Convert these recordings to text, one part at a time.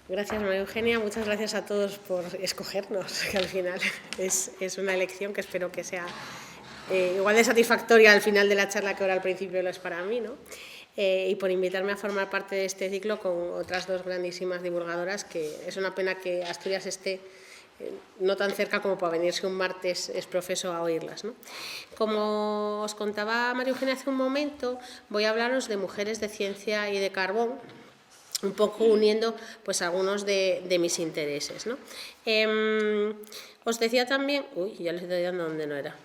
Gracias, María Eugenia. Muchas gracias a todos por escogernos, que al final es una elección que espero que sea igual de satisfactoria al final de la charla que ahora al principio lo es para mí, ¿no? Y por invitarme a formar parte de este ciclo con otras dos grandísimas divulgadoras, que es una pena que Asturias esté no tan cerca como para venirse un martes es profeso a oírlas, ¿no? Como os contaba María Eugenia hace un momento, voy a hablaros de mujeres de ciencia y de carbón, un poco uniendo pues algunos de mis intereses, ¿no? Os decía también, uy, ya les estoy dando donde no era.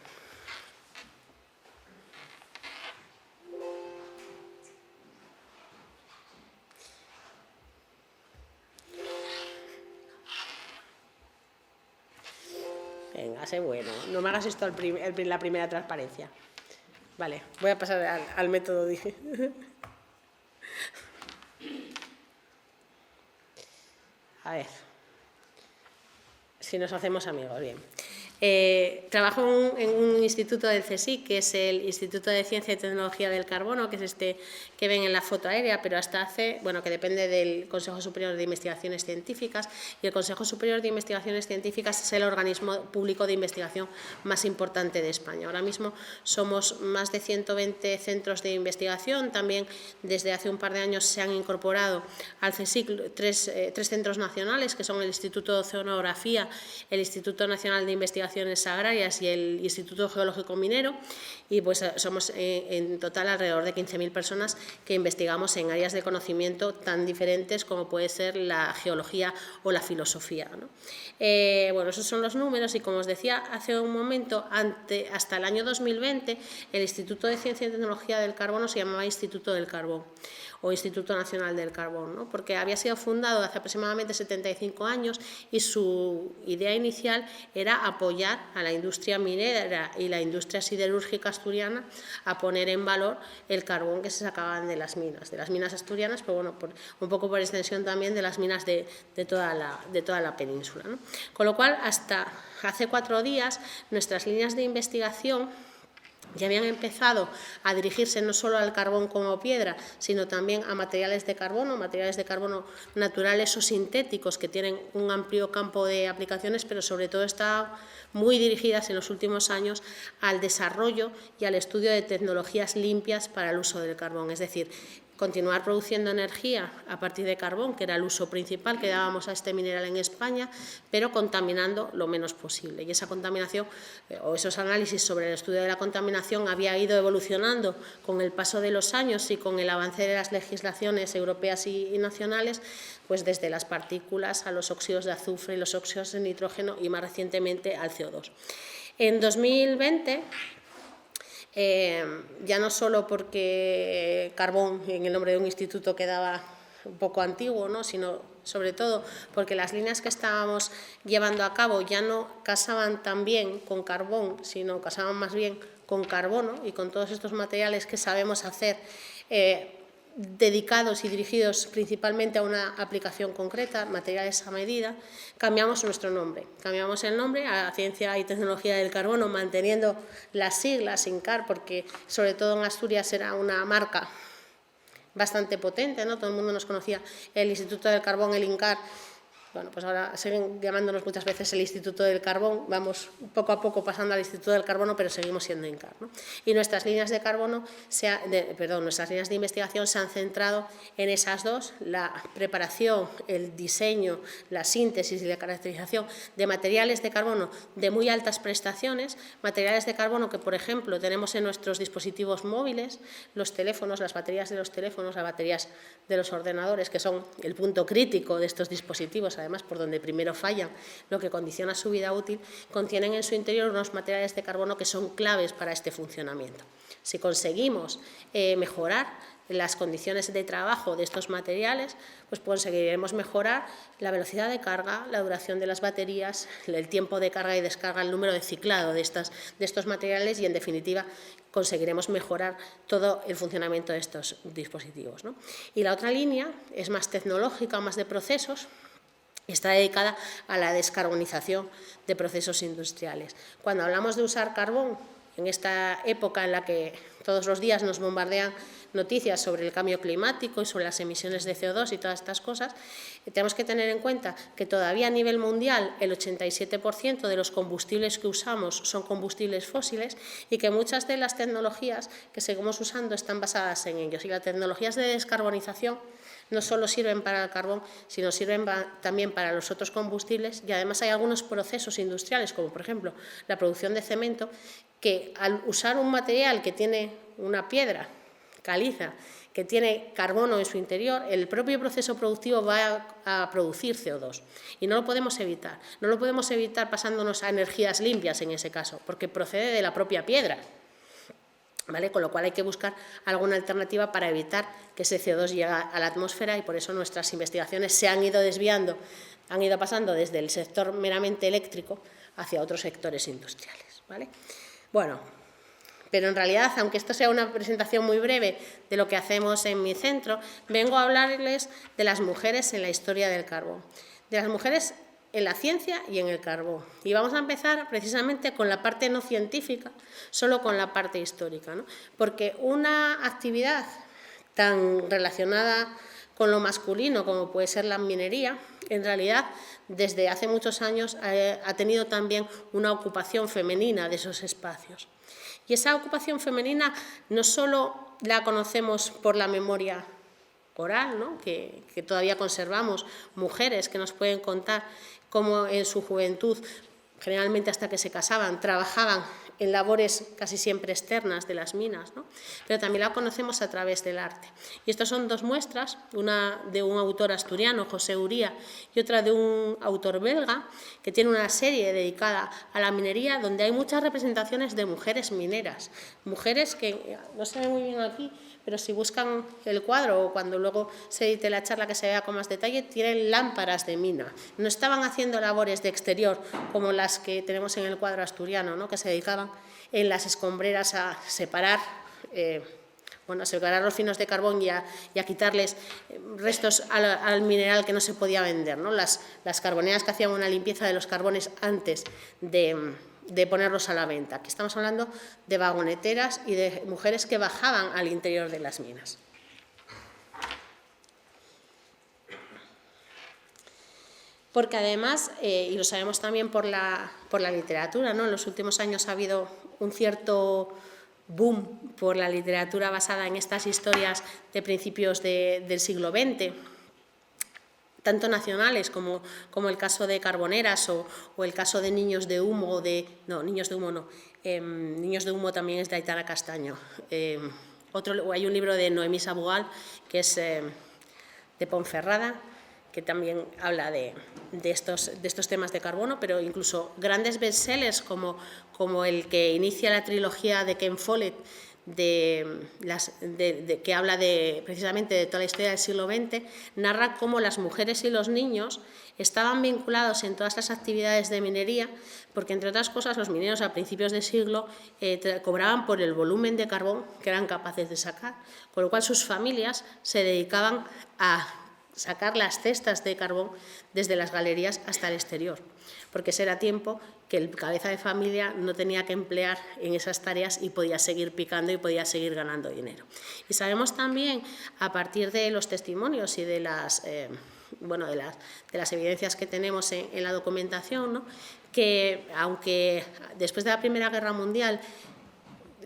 Venga, sé bueno, no me hagas esto la primera transparencia. Vale, voy a pasar al método, dije. A ver, si nos hacemos amigos, bien. Trabajo en un instituto del CSIC, que es el Instituto de Ciencia y Tecnología del Carbono, que es este que ven en la foto aérea, pero hasta hace, bueno, que depende del Consejo Superior de Investigaciones Científicas, y el Consejo Superior de Investigaciones Científicas es el organismo público de investigación más importante de España. Ahora mismo somos más de 120 centros de investigación. También desde hace un par de años se han incorporado al CSIC tres centros nacionales, que son el Instituto de Oceanografía, el Instituto Nacional de Investigaciones Agrarias y el Instituto Geológico Minero, y pues somos en total alrededor de 15.000 personas que investigamos en áreas de conocimiento tan diferentes como puede ser la geología o la filosofía, ¿no? Bueno, esos son los números, y como os decía hace un momento, hasta el año 2020 el Instituto de Ciencia y Tecnología del Carbono se llamaba Instituto del Carbón o Instituto Nacional del Carbón, ¿no? Porque había sido fundado hace aproximadamente 75 años y su idea inicial era apoyar a la industria minera y la industria siderúrgica asturiana a poner en valor el carbón que se sacaban de las minas asturianas, pero bueno, un poco por extensión también de las minas de toda la península, ¿no? Con lo cual, hasta hace 4 días, nuestras líneas de investigación ya habían empezado a dirigirse no solo al carbón como piedra, sino también a materiales de carbono naturales o sintéticos, que tienen un amplio campo de aplicaciones, pero sobre todo están muy dirigidas en los últimos años al desarrollo y al estudio de tecnologías limpias para el uso del carbón, es decir, continuar produciendo energía a partir de carbón, que era el uso principal que dábamos a este mineral en España, pero contaminando lo menos posible. Y esa contaminación o esos análisis sobre el estudio de la contaminación había ido evolucionando con el paso de los años y con el avance de las legislaciones europeas y nacionales, pues desde las partículas a los óxidos de azufre y los óxidos de nitrógeno y más recientemente al CO2. En 2020... ya no solo porque carbón en el nombre de un instituto quedaba un poco antiguo, ¿no?, sino sobre todo porque las líneas que estábamos llevando a cabo ya no casaban tan bien con carbón, sino casaban más bien con carbono y con todos estos materiales que sabemos hacer dedicados y dirigidos principalmente a una aplicación concreta, materiales a medida. Cambiamos nuestro nombre, cambiamos el nombre a Ciencia y Tecnología del Carbono, manteniendo las siglas INCAR, porque sobre todo en Asturias era una marca bastante potente, ¿no? Todo el mundo nos conocía el Instituto del Carbón, el INCAR. Bueno, pues ahora siguen llamándonos muchas veces el Instituto del Carbón, vamos poco a poco pasando al Instituto del Carbono, pero seguimos siendo INCAR, ¿no? Y nuestras líneas de carbono, nuestras líneas de investigación se han centrado en esas dos: la preparación, el diseño, la síntesis y la caracterización de materiales de carbono de muy altas prestaciones, materiales de carbono que, por ejemplo, tenemos en nuestros dispositivos móviles, los teléfonos, las baterías de los teléfonos, las baterías de los ordenadores, que son el punto crítico de estos dispositivos, además por donde primero fallan, lo que condiciona su vida útil, contienen en su interior unos materiales de carbono que son claves para este funcionamiento. Si conseguimos mejorar las condiciones de trabajo de estos materiales, pues conseguiremos mejorar la velocidad de carga, la duración de las baterías, el tiempo de carga y descarga, el número de ciclado de estos materiales y, en definitiva, conseguiremos mejorar todo el funcionamiento de estos dispositivos, ¿no? Y la otra línea es más tecnológica, más de procesos. Está dedicada a la descarbonización de procesos industriales. Cuando hablamos de usar carbón en esta época en la que todos los días nos bombardean noticias sobre el cambio climático y sobre las emisiones de CO2 y todas estas cosas, tenemos que tener en cuenta que todavía a nivel mundial el 87% de los combustibles que usamos son combustibles fósiles y que muchas de las tecnologías que seguimos usando están basadas en ellos. Y las tecnologías de descarbonización no solo sirven para el carbón, sino sirven también para los otros combustibles, y además hay algunos procesos industriales, como por ejemplo la producción de cemento, que al usar un material que tiene una piedra caliza, que tiene carbono en su interior, el propio proceso productivo va a producir CO2 y no lo podemos evitar. No lo podemos evitar pasándonos a energías limpias en ese caso, porque procede de la propia piedra, ¿vale? Con lo cual hay que buscar alguna alternativa para evitar que ese CO2 llegue a la atmósfera, y por eso nuestras investigaciones se han ido desviando, han ido pasando desde el sector meramente eléctrico hacia otros sectores industriales, ¿vale? Bueno, pero en realidad, aunque esto sea una presentación muy breve de lo que hacemos en mi centro, vengo a hablarles de las mujeres en la historia del carbón, de las mujeres en la ciencia y en el carbón. Y vamos a empezar precisamente con la parte no científica, solo con la parte histórica, ¿no? Porque una actividad tan relacionada con lo masculino como puede ser la minería, en realidad desde hace muchos años ha tenido también una ocupación femenina de esos espacios. Y esa ocupación femenina no solo la conocemos por la memoria oral, ¿no? que todavía conservamos, mujeres que nos pueden contar cómo en su juventud, generalmente hasta que se casaban, trabajaban en labores casi siempre externas de las minas, ¿no? Pero también la conocemos a través del arte. Y estas son dos muestras, una de un autor asturiano, José Uría, y otra de un autor belga, que tiene una serie dedicada a la minería, donde hay muchas representaciones de mujeres mineras, mujeres que no se ven muy bien aquí, pero si buscan el cuadro o cuando luego se edite la charla que se vea con más detalle, tienen lámparas de mina. No estaban haciendo labores de exterior como las que tenemos en el cuadro asturiano, ¿no? Que se dedicaban en las escombreras a separar, los finos de carbón y a quitarles restos al mineral que no se podía vender, ¿no? Las carboneras que hacían una limpieza de los carbones antes de ponerlos a la venta. Aquí estamos hablando de vagoneteras y de mujeres que bajaban al interior de las minas. Porque además, y lo sabemos también por la literatura, ¿no? En los últimos años ha habido un cierto boom por la literatura basada en estas historias de principios del siglo XX, tanto nacionales como el caso de Carboneras o el caso de Niños de Humo, Niños de Humo también es de Aitana Castaño. Hay un libro de Noemí Sabugal, que es de Ponferrada, que también habla de estos temas de carbono, pero incluso grandes bestsellers como el que inicia la trilogía de Ken Follett, que habla precisamente de toda la historia del siglo XX, narra cómo las mujeres y los niños estaban vinculados en todas las actividades de minería, porque entre otras cosas los mineros a principios de siglo cobraban por el volumen de carbón que eran capaces de sacar, con lo cual sus familias se dedicaban a sacar las cestas de carbón desde las galerías hasta el exterior, porque ese era tiempo que el cabeza de familia no tenía que emplear en esas tareas y podía seguir picando y podía seguir ganando dinero. Y sabemos también, a partir de los testimonios y de las evidencias que tenemos en la documentación, ¿no?, que aunque después de la Primera Guerra Mundial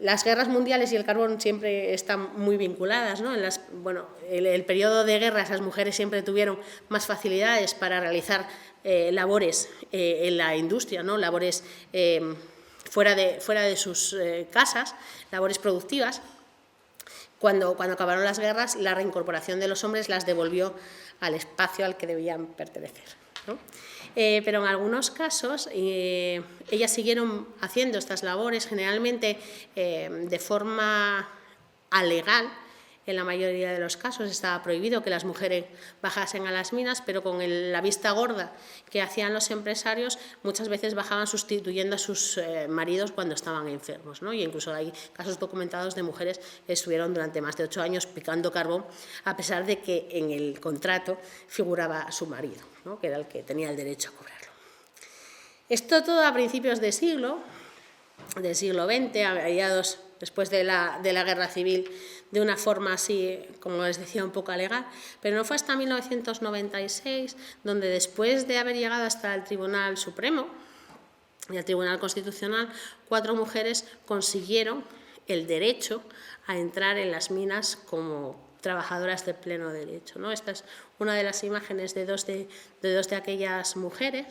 las guerras mundiales y el carbón siempre están muy vinculadas, ¿no? El periodo de guerras las mujeres siempre tuvieron más facilidades para realizar labores en la industria, ¿no? Labores fuera de sus casas, labores productivas. Cuando acabaron las guerras, la reincorporación de los hombres las devolvió al espacio al que debían pertenecer, ¿no? Pero en algunos casos ellas siguieron haciendo estas labores, generalmente de forma alegal. En la mayoría de los casos estaba prohibido que las mujeres bajasen a las minas, pero con la vista gorda que hacían los empresarios, muchas veces bajaban sustituyendo a sus maridos cuando estaban enfermos, ¿no? Y incluso hay casos documentados de mujeres que estuvieron durante más de 8 años picando carbón, a pesar de que en el contrato figuraba su marido, ¿no?, que era el que tenía el derecho a cobrarlo. Esto todo a principios de siglo. del siglo XX, a mediados después de la Guerra Civil, de una forma así, como les decía, un poco alegal, pero no fue hasta 1996 donde, después de haber llegado hasta el Tribunal Supremo y el Tribunal Constitucional, 4 mujeres consiguieron el derecho a entrar en las minas como trabajadoras de pleno derecho, ¿no? Esta es una de las imágenes de dos de aquellas mujeres,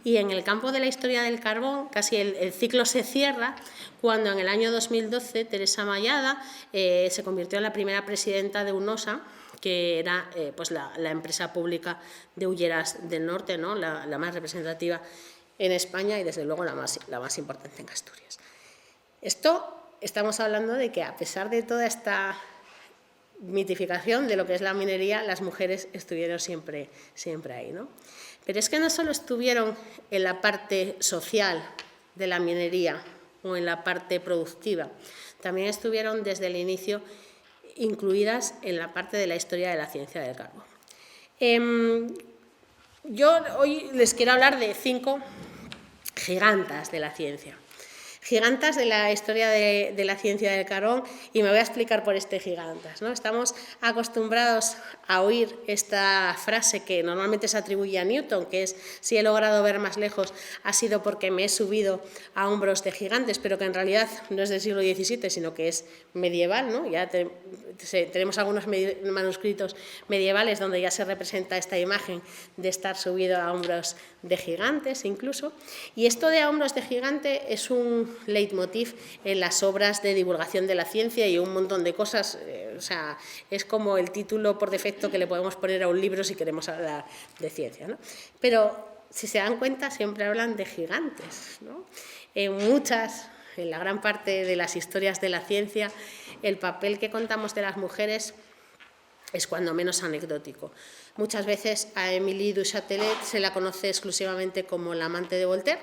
y en el campo de la historia del carbón casi el ciclo se cierra cuando en el año 2012 Teresa Mayada se convirtió en la primera presidenta de UNOSA, que era pues la empresa pública de Hulleras del Norte, ¿no? la más representativa en España y desde luego la más importante en Asturias. Estamos hablando de que, a pesar de toda esta mitificación de lo que es la minería, las mujeres estuvieron siempre ahí, ¿no? Pero es que no solo estuvieron en la parte social de la minería o en la parte productiva, también estuvieron desde el inicio incluidas en la parte de la historia de la ciencia del carbón. Yo hoy les quiero hablar de 5 gigantas de la ciencia. Gigantas de la historia de la ciencia del carbón, y me voy a explicar por este gigantas, ¿no? Estamos acostumbrados a oír esta frase que normalmente se atribuye a Newton, que es: si he logrado ver más lejos ha sido porque me he subido a hombros de gigantes, pero que en realidad no es del siglo XVII, sino que es medieval, ¿no? Ya tenemos algunos manuscritos medievales donde ya se representa esta imagen de estar subido a hombros de gigantes incluso, y esto de a hombros de gigante es un leitmotiv en las obras de divulgación de la ciencia y un montón de cosas. O sea, es como el título por defecto que le podemos poner a un libro si queremos hablar de ciencia, ¿no? Pero si se dan cuenta, siempre hablan de gigantes, ¿no? En la gran parte de las historias de la ciencia, el papel que contamos de las mujeres es cuando menos anecdótico. Muchas veces a Émilie du Châtelet se la conoce exclusivamente como la amante de Voltaire,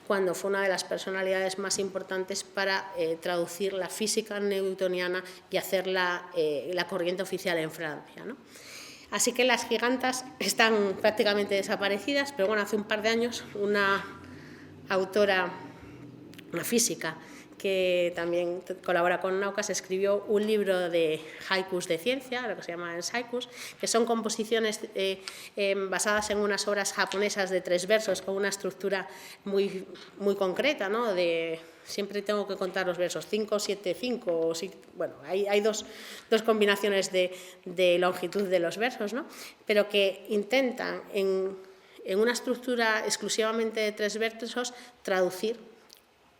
cuando fue una de las personalidades más importantes para traducir la física newtoniana y hacer la corriente oficial en Francia, ¿no? Así que las gigantas están prácticamente desaparecidas, pero bueno, hace un par de años una autora, una física, que también colabora con Naucas, escribió un libro de haikus de ciencia, lo que se llama haikus, que son composiciones basadas en unas obras japonesas de 3 versos con una estructura muy concreta, ¿no? Siempre tengo que contar los versos, 5, 7, 5, bueno, hay dos combinaciones de longitud de los versos, ¿no? Pero que intentan en una estructura exclusivamente de 3 versos traducir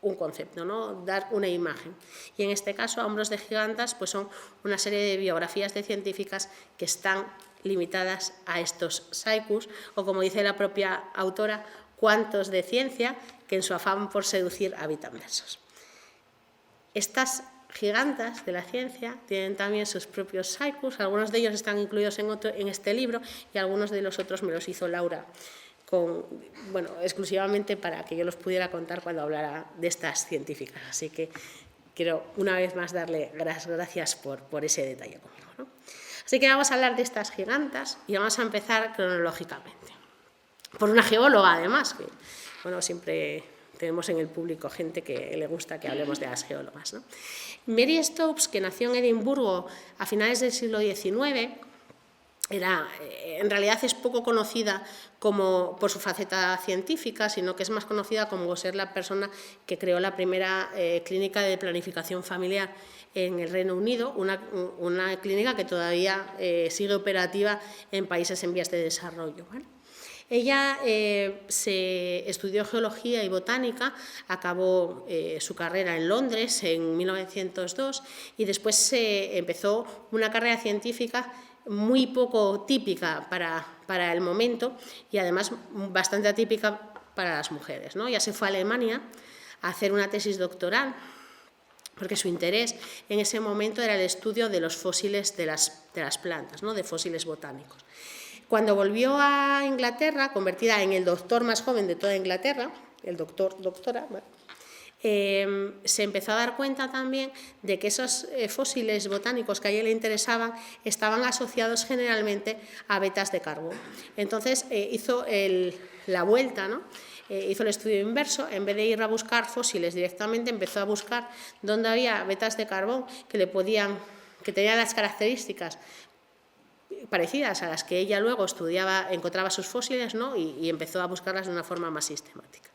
un concepto, ¿no? Dar una imagen. Y en este caso, a hombros de gigantas, pues son una serie de biografías de científicas que están limitadas a estos haikus, o como dice la propia autora, cuantos de ciencia que en su afán por seducir habitan versos. Estas gigantas de la ciencia tienen también sus propios haikus, algunos de ellos están incluidos en este libro y algunos de los otros me los hizo Laura exclusivamente para que yo los pudiera contar cuando hablara de estas científicas. Así que quiero una vez más darle las gracias por ese detalle conmigo, ¿no? Así que vamos a hablar de estas gigantas y vamos a empezar cronológicamente. Por una geóloga, además, que bueno, siempre tenemos en el público gente que le gusta que hablemos de las geólogas, ¿no? Mary Stopes, que nació en Edimburgo a finales del siglo XIX, en realidad es poco conocida por su faceta científica, sino que es más conocida como ser la persona que creó la primera clínica de planificación familiar en el Reino Unido, una clínica que todavía sigue operativa en países en vías de desarrollo, ¿vale? Ella se estudió geología y botánica, acabó su carrera en Londres en 1902 y después empezó una carrera científica muy poco típica para el momento y además bastante atípica para las mujeres, ¿no? Ya se fue a Alemania a hacer una tesis doctoral porque su interés en ese momento era el estudio de los fósiles de las plantas, ¿no? De fósiles botánicos. Cuando volvió a Inglaterra, convertida en el doctor más joven de toda Inglaterra, el doctora, ¿vale? se empezó a dar cuenta también de que esos fósiles botánicos que a ella le interesaban estaban asociados generalmente a vetas de carbón. Entonces hizo la vuelta, ¿no? Hizo el estudio inverso. En vez de ir a buscar fósiles directamente, empezó a buscar dónde había vetas de carbón que tenían las características parecidas a las que ella luego encontraba sus fósiles, ¿no? y empezó a buscarlas de una forma más sistemática.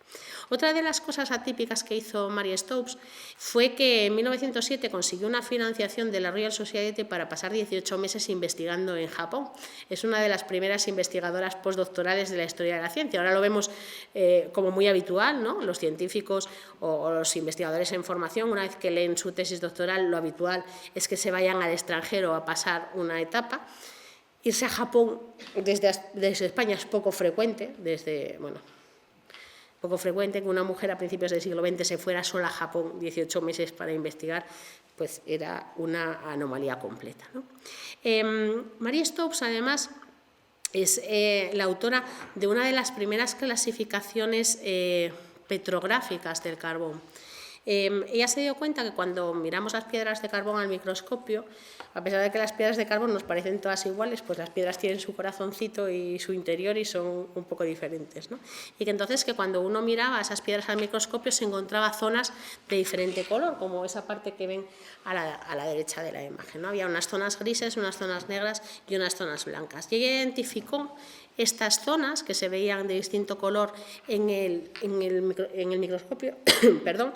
Otra de las cosas atípicas que hizo Mary Stopes fue que en 1907 consiguió una financiación de la Royal Society para pasar 18 meses investigando en Japón. Es una de las primeras investigadoras postdoctorales de la historia de la ciencia. Ahora lo vemos como muy habitual, ¿no? Los científicos o los investigadores en formación, una vez que leen su tesis doctoral, lo habitual es que se vayan al extranjero a pasar una etapa. Irse a Japón desde España es poco frecuente, poco frecuente que una mujer a principios del siglo XX se fuera sola a Japón 18 meses para investigar, pues era una anomalía completa, ¿no? Mary Stopes, además, es la autora de una de las primeras clasificaciones petrográficas del carbón. Ella se dio cuenta que cuando miramos las piedras de carbón al microscopio, a pesar de que las piedras de carbón nos parecen todas iguales, pues las piedras tienen su corazoncito y su interior y son un poco diferentes, ¿no? Y que entonces que cuando uno miraba esas piedras al microscopio se encontraba zonas de diferente color, como esa parte que ven a la derecha de la imagen, ¿no? Había unas zonas grises, unas zonas negras y unas zonas blancas. Y ella identificó estas zonas que se veían de distinto color en el microscopio, perdón,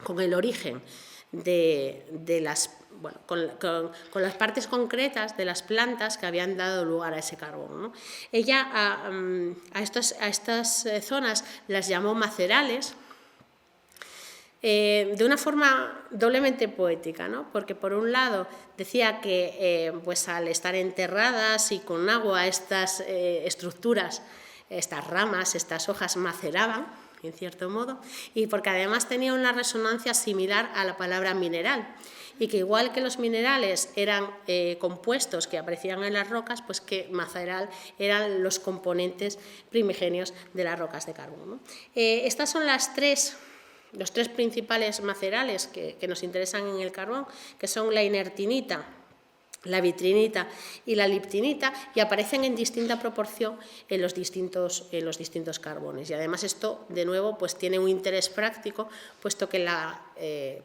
con el origen con las partes concretas de las plantas que habían dado lugar a ese carbón, ¿no? Ella a estas zonas las llamó macerales, de una forma doblemente poética, ¿no? Porque por un lado decía que pues al estar enterradas y con agua estas estructuras, estas ramas, estas hojas maceraban, en cierto modo, y porque además tenía una resonancia similar a la palabra mineral, y que igual que los minerales eran compuestos que aparecían en las rocas, pues que maceral eran los componentes primigenios de las rocas de carbón, ¿no? Estas son los tres principales macerales que nos interesan en el carbón, que son la inertinita, la vitrinita y la liptinita, y aparecen en distinta proporción en los distintos carbones. Y además esto, de nuevo, pues tiene un interés práctico, puesto que la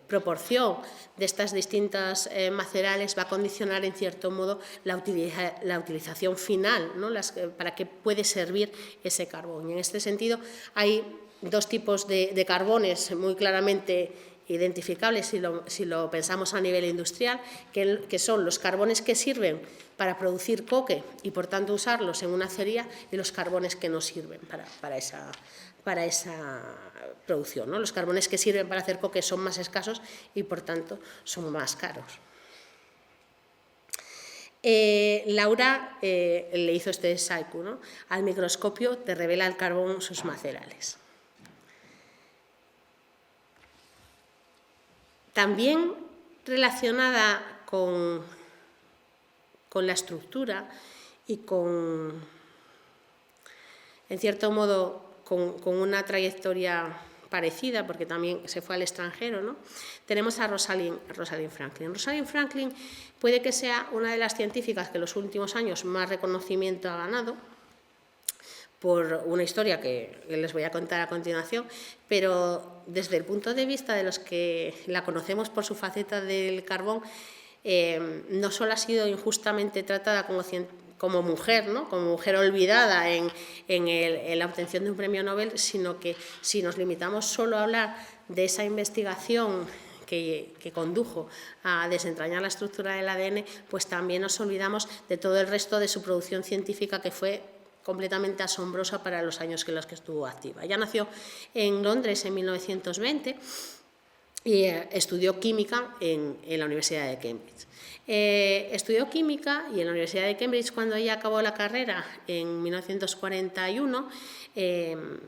proporción de estas distintas macerales va a condicionar, en cierto modo, la utilización final, ¿no? Para qué puede servir ese carbón. Y en este sentido hay dos tipos de carbones muy claramente identificables si lo pensamos a nivel industrial, que son los carbones que sirven para producir coque y por tanto usarlos en una acería, y los carbones que no sirven para esa producción, ¿no? Los carbones que sirven para hacer coque son más escasos y por tanto son más caros. Laura le hizo este haiku, ¿no? Al microscopio te revela el carbón sus macerales. También relacionada con la estructura y en cierto modo, con una trayectoria parecida, porque también se fue al extranjero, ¿no? Tenemos a Rosalind Franklin. Rosalind Franklin puede que sea una de las científicas que en los últimos años más reconocimiento ha ganado, por una historia que les voy a contar a continuación, pero desde el punto de vista de los que la conocemos por su faceta del carbón, no solo ha sido injustamente tratada como mujer, ¿no? Como mujer olvidada en la obtención de un premio Nobel, sino que si nos limitamos solo a hablar de esa investigación que condujo a desentrañar la estructura del ADN, pues también nos olvidamos de todo el resto de su producción científica, que fue completamente asombrosa para los años en los que estuvo activa. Ella nació en Londres en 1920 y estudió química en la Universidad de Cambridge. Estudió química y en la Universidad de Cambridge, cuando ella acabó la carrera en 1941,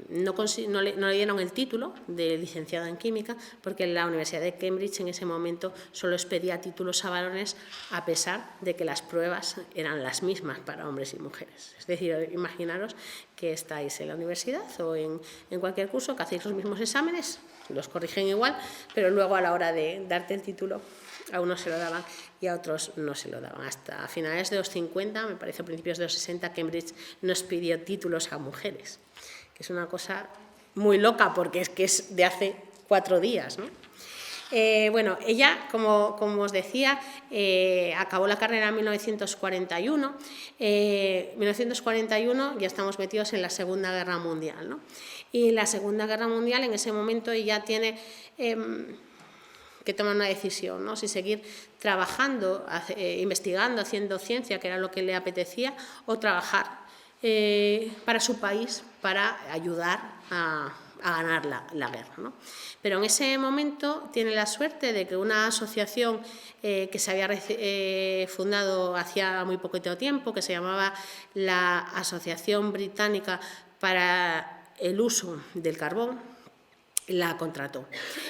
no le dieron el título de licenciada en química, porque la Universidad de Cambridge en ese momento solo expedía títulos a varones, a pesar de que las pruebas eran las mismas para hombres y mujeres. Es decir, imaginaros que estáis en la universidad o en cualquier curso, que hacéis los mismos exámenes, los corrigen igual, pero luego a la hora de darte el título a unos se lo daban y a otros no se lo daban. Hasta finales de los 50, me parece a principios de los 60, Cambridge nos pidió títulos a mujeres, que es una cosa muy loca porque es que es de hace 4 días, ¿no? Bueno, ella, como os decía, acabó la carrera en 1941. 1941 ya estamos metidos en la Segunda Guerra Mundial, ¿no? Y la Segunda Guerra Mundial, en ese momento ella tiene que tomar una decisión, ¿no? Si seguir trabajando, investigando, haciendo ciencia, que era lo que le apetecía, o trabajar para su país, para ayudar a ganar la guerra, ¿no? Pero en ese momento tiene la suerte de que una asociación que se había fundado hacía muy poquito tiempo, que se llamaba la Asociación Británica para el Uso del Carbón, la contrató.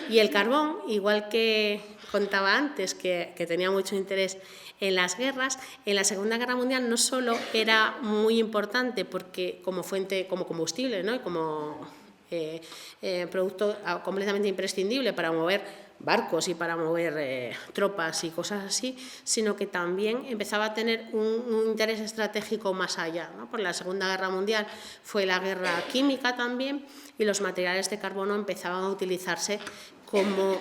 Y el carbón, igual que contaba antes, que tenía mucho interés en las guerras, en la Segunda Guerra Mundial no solo era muy importante porque como fuente, como combustible, ¿no? Y como producto completamente imprescindible para mover barcos y para mover tropas y cosas así, sino que también empezaba a tener un interés estratégico más allá, ¿no? Por la Segunda Guerra Mundial fue la guerra química también y los materiales de carbono empezaban a utilizarse como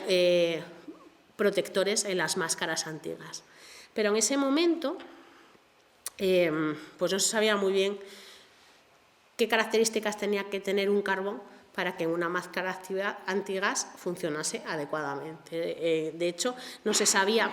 protectores en las máscaras antiguas. Pero en ese momento pues no se sabía muy bien qué características tenía que tener un carbón para que una máscara antigas funcionase adecuadamente. De hecho, no se sabía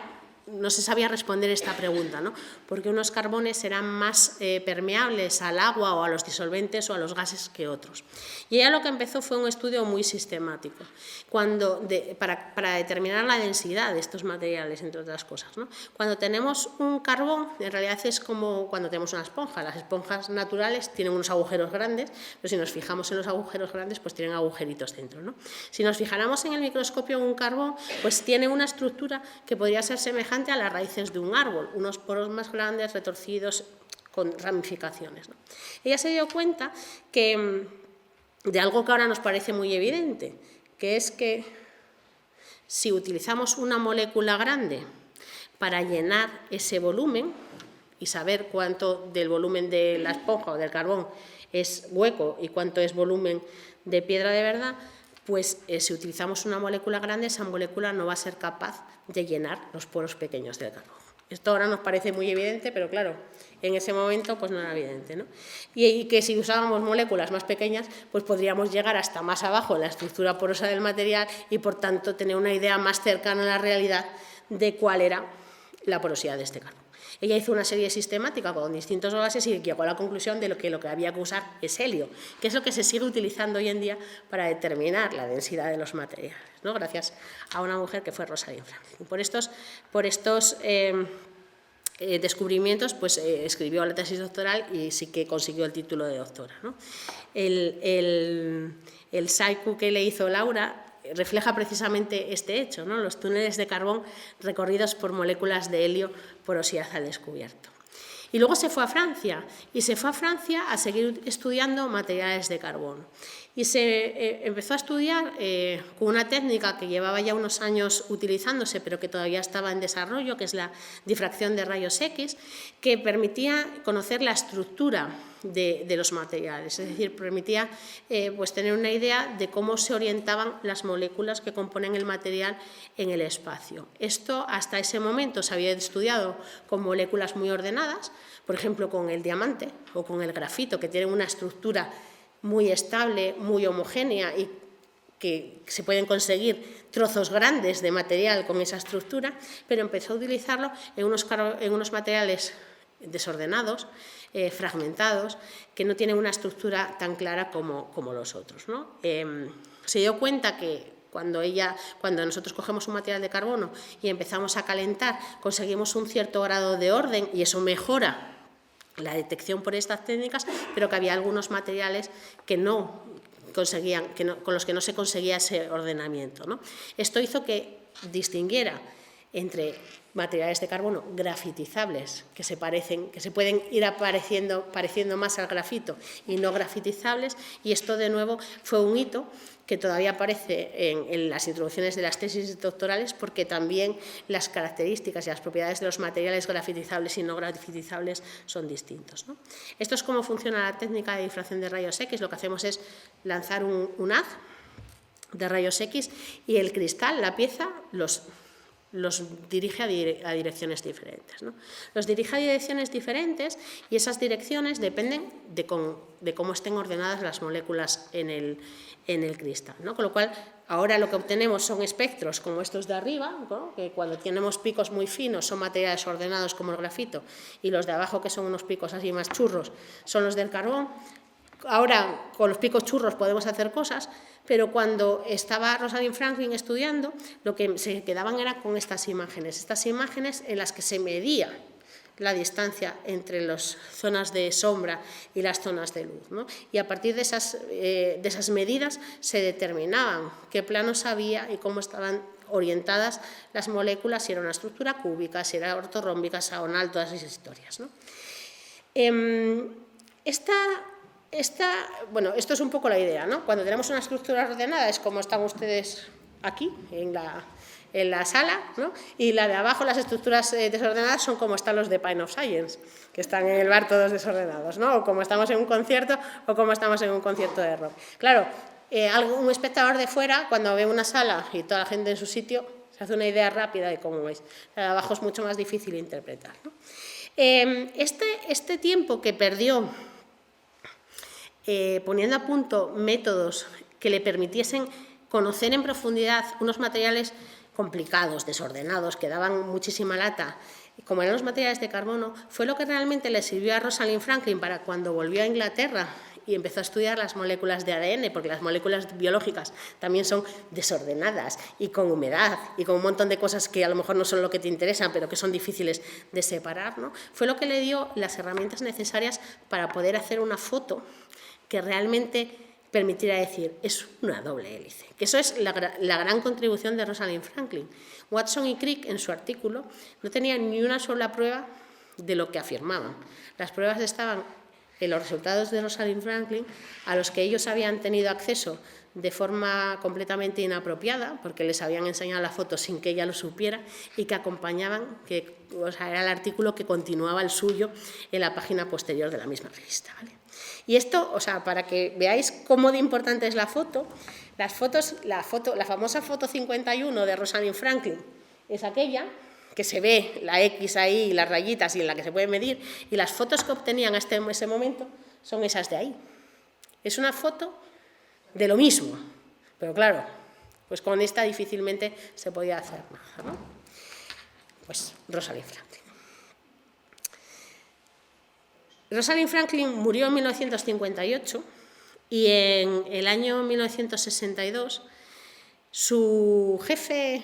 responder esta pregunta, ¿no? Porque unos carbones eran más permeables al agua o a los disolventes o a los gases que otros. Y ella lo que empezó fue un estudio muy sistemático para determinar la densidad de estos materiales, entre otras cosas, ¿no? Cuando tenemos un carbón, en realidad es como cuando tenemos una esponja. Las esponjas naturales tienen unos agujeros grandes, pero si nos fijamos en los agujeros grandes, pues tienen agujeritos dentro, ¿no? Si nos fijáramos en el microscopio en un carbón, pues tiene una estructura que podría ser semejante a las raíces de un árbol, unos poros más grandes, retorcidos, con ramificaciones, ¿no? Ella se dio cuenta de algo que ahora nos parece muy evidente, que es que si utilizamos una molécula grande para llenar ese volumen y saber cuánto del volumen de la esponja o del carbón es hueco y cuánto es volumen de piedra de verdad, pues si utilizamos una molécula grande, esa molécula no va a ser capaz de llenar los poros pequeños del carbón. Esto ahora nos parece muy evidente, pero claro, en ese momento pues no era evidente, ¿no? Y que si usábamos moléculas más pequeñas, pues podríamos llegar hasta más abajo en la estructura porosa del material y por tanto tener una idea más cercana a la realidad de cuál era la porosidad de este carbón. Ella hizo una serie sistemática con distintos gases y llegó a la conclusión de que lo que había que usar es helio, que es lo que se sigue utilizando hoy en día para determinar la densidad de los materiales, ¿no? Gracias a una mujer que fue Rosalind Franklin. Por estos descubrimientos, pues escribió la tesis doctoral y sí que consiguió el título de doctora, ¿no? El SciQ que le hizo Laura refleja precisamente este hecho, ¿no? Los túneles de carbón recorridos por moléculas de helio, porosidad al descubierto. Y luego se fue a Francia, a seguir estudiando materiales de carbono. Y se empezó a estudiar con una técnica que llevaba ya unos años utilizándose, pero que todavía estaba en desarrollo, que es la difracción de rayos X, que permitía conocer la estructura de los materiales, es decir, permitía pues tener una idea de cómo se orientaban las moléculas que componen el material en el espacio. Esto hasta ese momento se había estudiado con moléculas muy ordenadas, por ejemplo con el diamante o con el grafito, que tienen una estructura muy estable, muy homogénea y que se pueden conseguir trozos grandes de material con esa estructura, pero empezó a utilizarlo en unos materiales desordenados, fragmentados, que no tienen una estructura tan clara como los otros, ¿no? Se dio cuenta que cuando nosotros cogemos un material de carbono y empezamos a calentar, conseguimos un cierto grado de orden y eso mejora la detección por estas técnicas, pero que había algunos materiales que con los que no se conseguía ese ordenamiento, ¿no? Esto hizo que distinguiera entre materiales de carbono grafitizables, que se pueden ir pareciendo más al grafito, y no grafitizables, y esto de nuevo fue un hito que todavía aparece en las introducciones de las tesis doctorales, porque también las características y las propiedades de los materiales grafitizables y no grafitizables son distintos, ¿no? Esto es cómo funciona la técnica de difracción de rayos X. Lo que hacemos es lanzar un haz de rayos X y el cristal, la pieza, los dirige a direcciones diferentes, ¿no? Los dirige a direcciones diferentes y esas direcciones dependen de cómo estén ordenadas las moléculas en el cristal, ¿no? Con lo cual, ahora lo que obtenemos son espectros como estos de arriba, ¿no? Que cuando tenemos picos muy finos son materiales ordenados como el grafito, y los de abajo, que son unos picos así más churros, son los del carbón. Ahora, con los picos churros podemos hacer cosas, pero cuando estaba Rosalind Franklin estudiando, lo que se quedaban era con estas imágenes en las que se medía la distancia entre las zonas de sombra y las zonas de luz, ¿no? Y a partir de esas medidas se determinaban qué planos había y cómo estaban orientadas las moléculas, si era una estructura cúbica, si era ortorrómbica, hexagonal, todas esas historias, ¿no? Bueno, esto es un poco la idea, ¿no? Cuando tenemos una estructura ordenada es como están ustedes aquí, en la sala, ¿no? Y la de abajo, las estructuras desordenadas, son como están los de Pine of Science, que están en el bar todos desordenados, ¿no? O como estamos en un concierto, o como estamos en un concierto de rock. Claro, un espectador de fuera, cuando ve una sala y toda la gente en su sitio, se hace una idea rápida de cómo es. La de abajo es mucho más difícil interpretar, ¿no? Este tiempo que perdió poniendo a punto métodos que le permitiesen conocer en profundidad unos materiales complicados, desordenados, que daban muchísima lata, como eran los materiales de carbono, fue lo que realmente le sirvió a Rosalind Franklin para cuando volvió a Inglaterra y empezó a estudiar las moléculas de ADN, porque las moléculas biológicas también son desordenadas y con humedad y con un montón de cosas que a lo mejor no son lo que te interesan, pero que son difíciles de separar, ¿no? Fue lo que le dio las herramientas necesarias para poder hacer una foto que realmente permitiera decir, es una doble hélice, que eso es la gran contribución de Rosalind Franklin. Watson y Crick, en su artículo, no tenían ni una sola prueba de lo que afirmaban. Las pruebas estaban en los resultados de Rosalind Franklin, a los que ellos habían tenido acceso de forma completamente inapropiada, porque les habían enseñado la foto sin que ella lo supiera, y que acompañaban, era el artículo que continuaba el suyo en la página posterior de la misma revista, ¿vale? Y esto, para que veáis cómo de importante es la foto, la famosa foto 51 de Rosalind Franklin es aquella que se ve la X ahí y las rayitas y en la que se puede medir, y las fotos que obtenían hasta ese momento son esas de ahí. Es una foto de lo mismo, pero claro, pues con esta difícilmente se podía hacer nada, ¿no? Pues Rosalind Franklin. Rosalind Franklin murió en 1958 y en el año 1962 su jefe,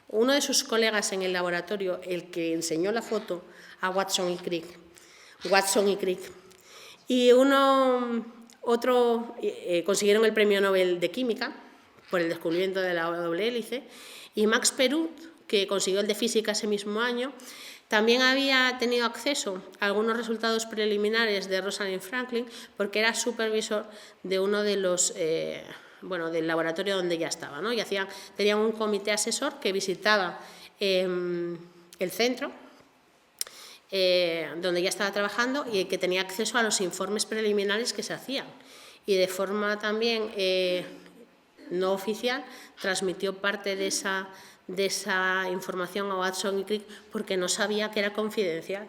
uno de sus colegas en el laboratorio, el que enseñó la foto a Watson y Crick, y otro consiguieron el premio Nobel de Química por el descubrimiento de la doble hélice, y Max Perut, que consiguió el de Física ese mismo año, también había tenido acceso a algunos resultados preliminares de Rosalind Franklin porque era supervisor de uno de los, del laboratorio donde ya estaba, ¿no? Y tenían un comité asesor que visitaba el centro donde ya estaba trabajando y que tenía acceso a los informes preliminares que se hacían. Y de forma también no oficial transmitió parte de esa información a Watson y Crick porque no sabía que era confidencial.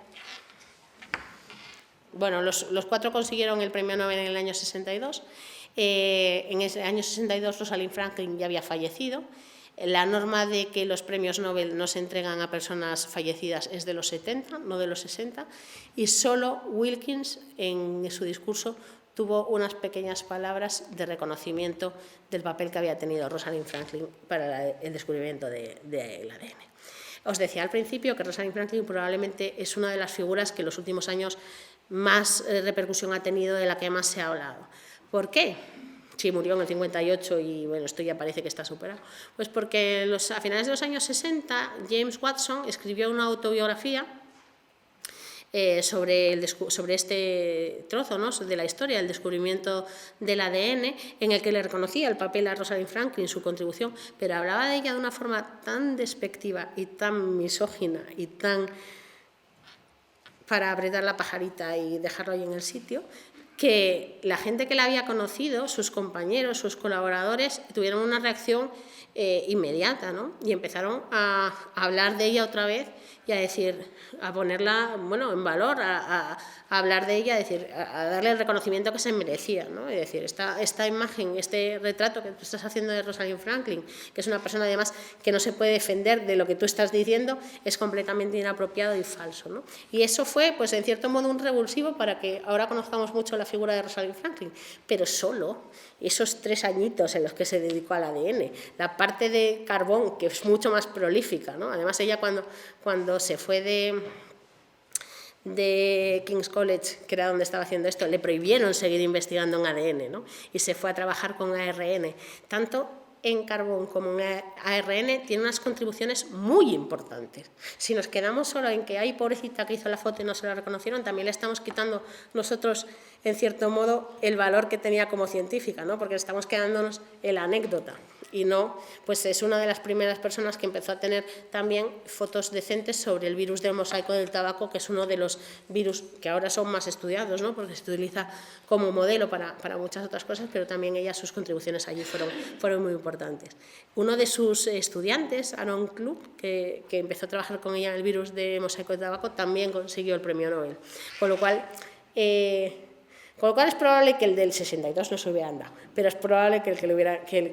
Bueno, los cuatro consiguieron el premio Nobel en el año 62. En ese año 62 Rosalind Franklin ya había fallecido. La norma de que los premios Nobel no se entregan a personas fallecidas es de los 70, no de los 60, y solo Wilkins en su discurso tuvo unas pequeñas palabras de reconocimiento del papel que había tenido Rosalind Franklin para el descubrimiento del ADN. Os decía al principio que Rosalind Franklin probablemente es una de las figuras que en los últimos años más repercusión ha tenido, de la que más se ha hablado. ¿Por qué? Sí, murió en el 58 y bueno, esto ya parece que está superado. Pues porque a finales de los años 60 James Watson escribió una autobiografía sobre este trozo, ¿no?, de la historia, el descubrimiento del ADN, en el que le reconocía el papel a Rosalind Franklin, su contribución, pero hablaba de ella de una forma tan despectiva y tan misógina y tan para apretar la pajarita y dejarlo ahí en el sitio, que la gente que la había conocido, sus compañeros, sus colaboradores, tuvieron una reacción inmediata, ¿no? Y empezaron a hablar de ella otra vez y a decir, a ponerla, bueno, en valor, a hablar de ella, a darle el reconocimiento que se merecía, ¿no? Es decir, esta imagen, este retrato que tú estás haciendo de Rosalind Franklin, que es una persona además que no se puede defender de lo que tú estás diciendo, es completamente inapropiado y falso, ¿no? Y eso fue, pues en cierto modo, un revulsivo para que ahora conozcamos mucho la figura de Rosalind Franklin, pero solo esos 3 añitos en los que se dedicó al ADN, la parte de carbón, que es mucho más prolífica, ¿no? Además, ella cuando se fue de King's College, que era donde estaba haciendo esto, le prohibieron seguir investigando en ADN, ¿no? Y se fue a trabajar con ARN. Tanto en carbón como en ARN tiene unas contribuciones muy importantes. Si nos quedamos solo en que hay pobrecita que hizo la foto y no se la reconocieron, también le estamos quitando nosotros, en cierto modo, el valor que tenía como científica, ¿no? Porque estamos quedándonos en la anécdota. Y no, pues es una de las primeras personas que empezó a tener también fotos decentes sobre el virus del mosaico del tabaco, que es uno de los virus que ahora son más estudiados, ¿no? Porque se utiliza como modelo para muchas otras cosas, pero también sus contribuciones allí fueron muy importantes. Uno de sus estudiantes, Aaron Klug, que empezó a trabajar con ella en el virus del mosaico del tabaco, también consiguió el premio Nobel. Con lo cual es probable que el del 62 no se hubiera dado, pero es probable que el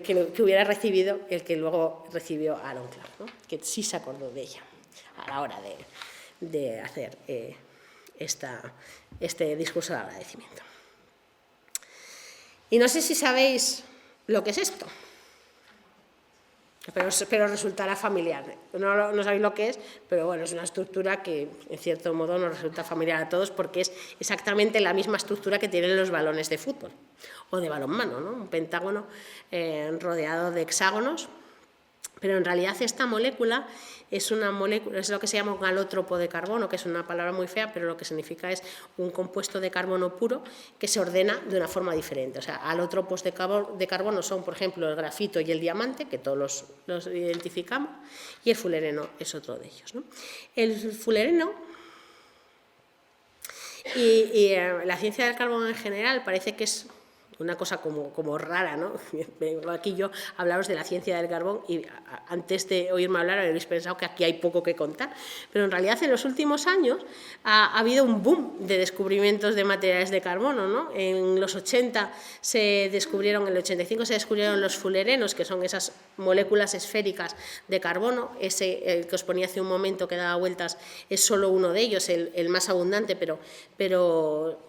que hubiera recibido, el que luego recibió Aaron Clark, ¿no? Que sí se acordó de ella a la hora de hacer este discurso de agradecimiento. Y no sé si sabéis lo que es esto, pero resultará familiar. No sabéis lo que es, pero bueno, es una estructura que en cierto modo nos resulta familiar a todos porque es exactamente la misma estructura que tienen los balones de fútbol o de balonmano, ¿no? Un pentágono rodeado de hexágonos, pero en realidad esta molécula es lo que se llama un alótropo de carbono, que es una palabra muy fea, pero lo que significa es un compuesto de carbono puro que se ordena de una forma diferente. O sea, alótropos de carbono son, por ejemplo, el grafito y el diamante, que todos los identificamos, y el fulereno es otro de ellos, ¿no? El fulereno y la ciencia del carbono en general parece que es una cosa como rara, ¿no? Vengo aquí yo a hablaros de la ciencia del carbón y antes de oírme hablar habréis pensado que aquí hay poco que contar, pero en realidad en los últimos años ha habido un boom de descubrimientos de materiales de carbono, ¿no? En los 80 en el 85 se descubrieron los fulerenos, que son esas moléculas esféricas de carbono. El que os ponía hace un momento que daba vueltas es solo uno de ellos, el más abundante, pero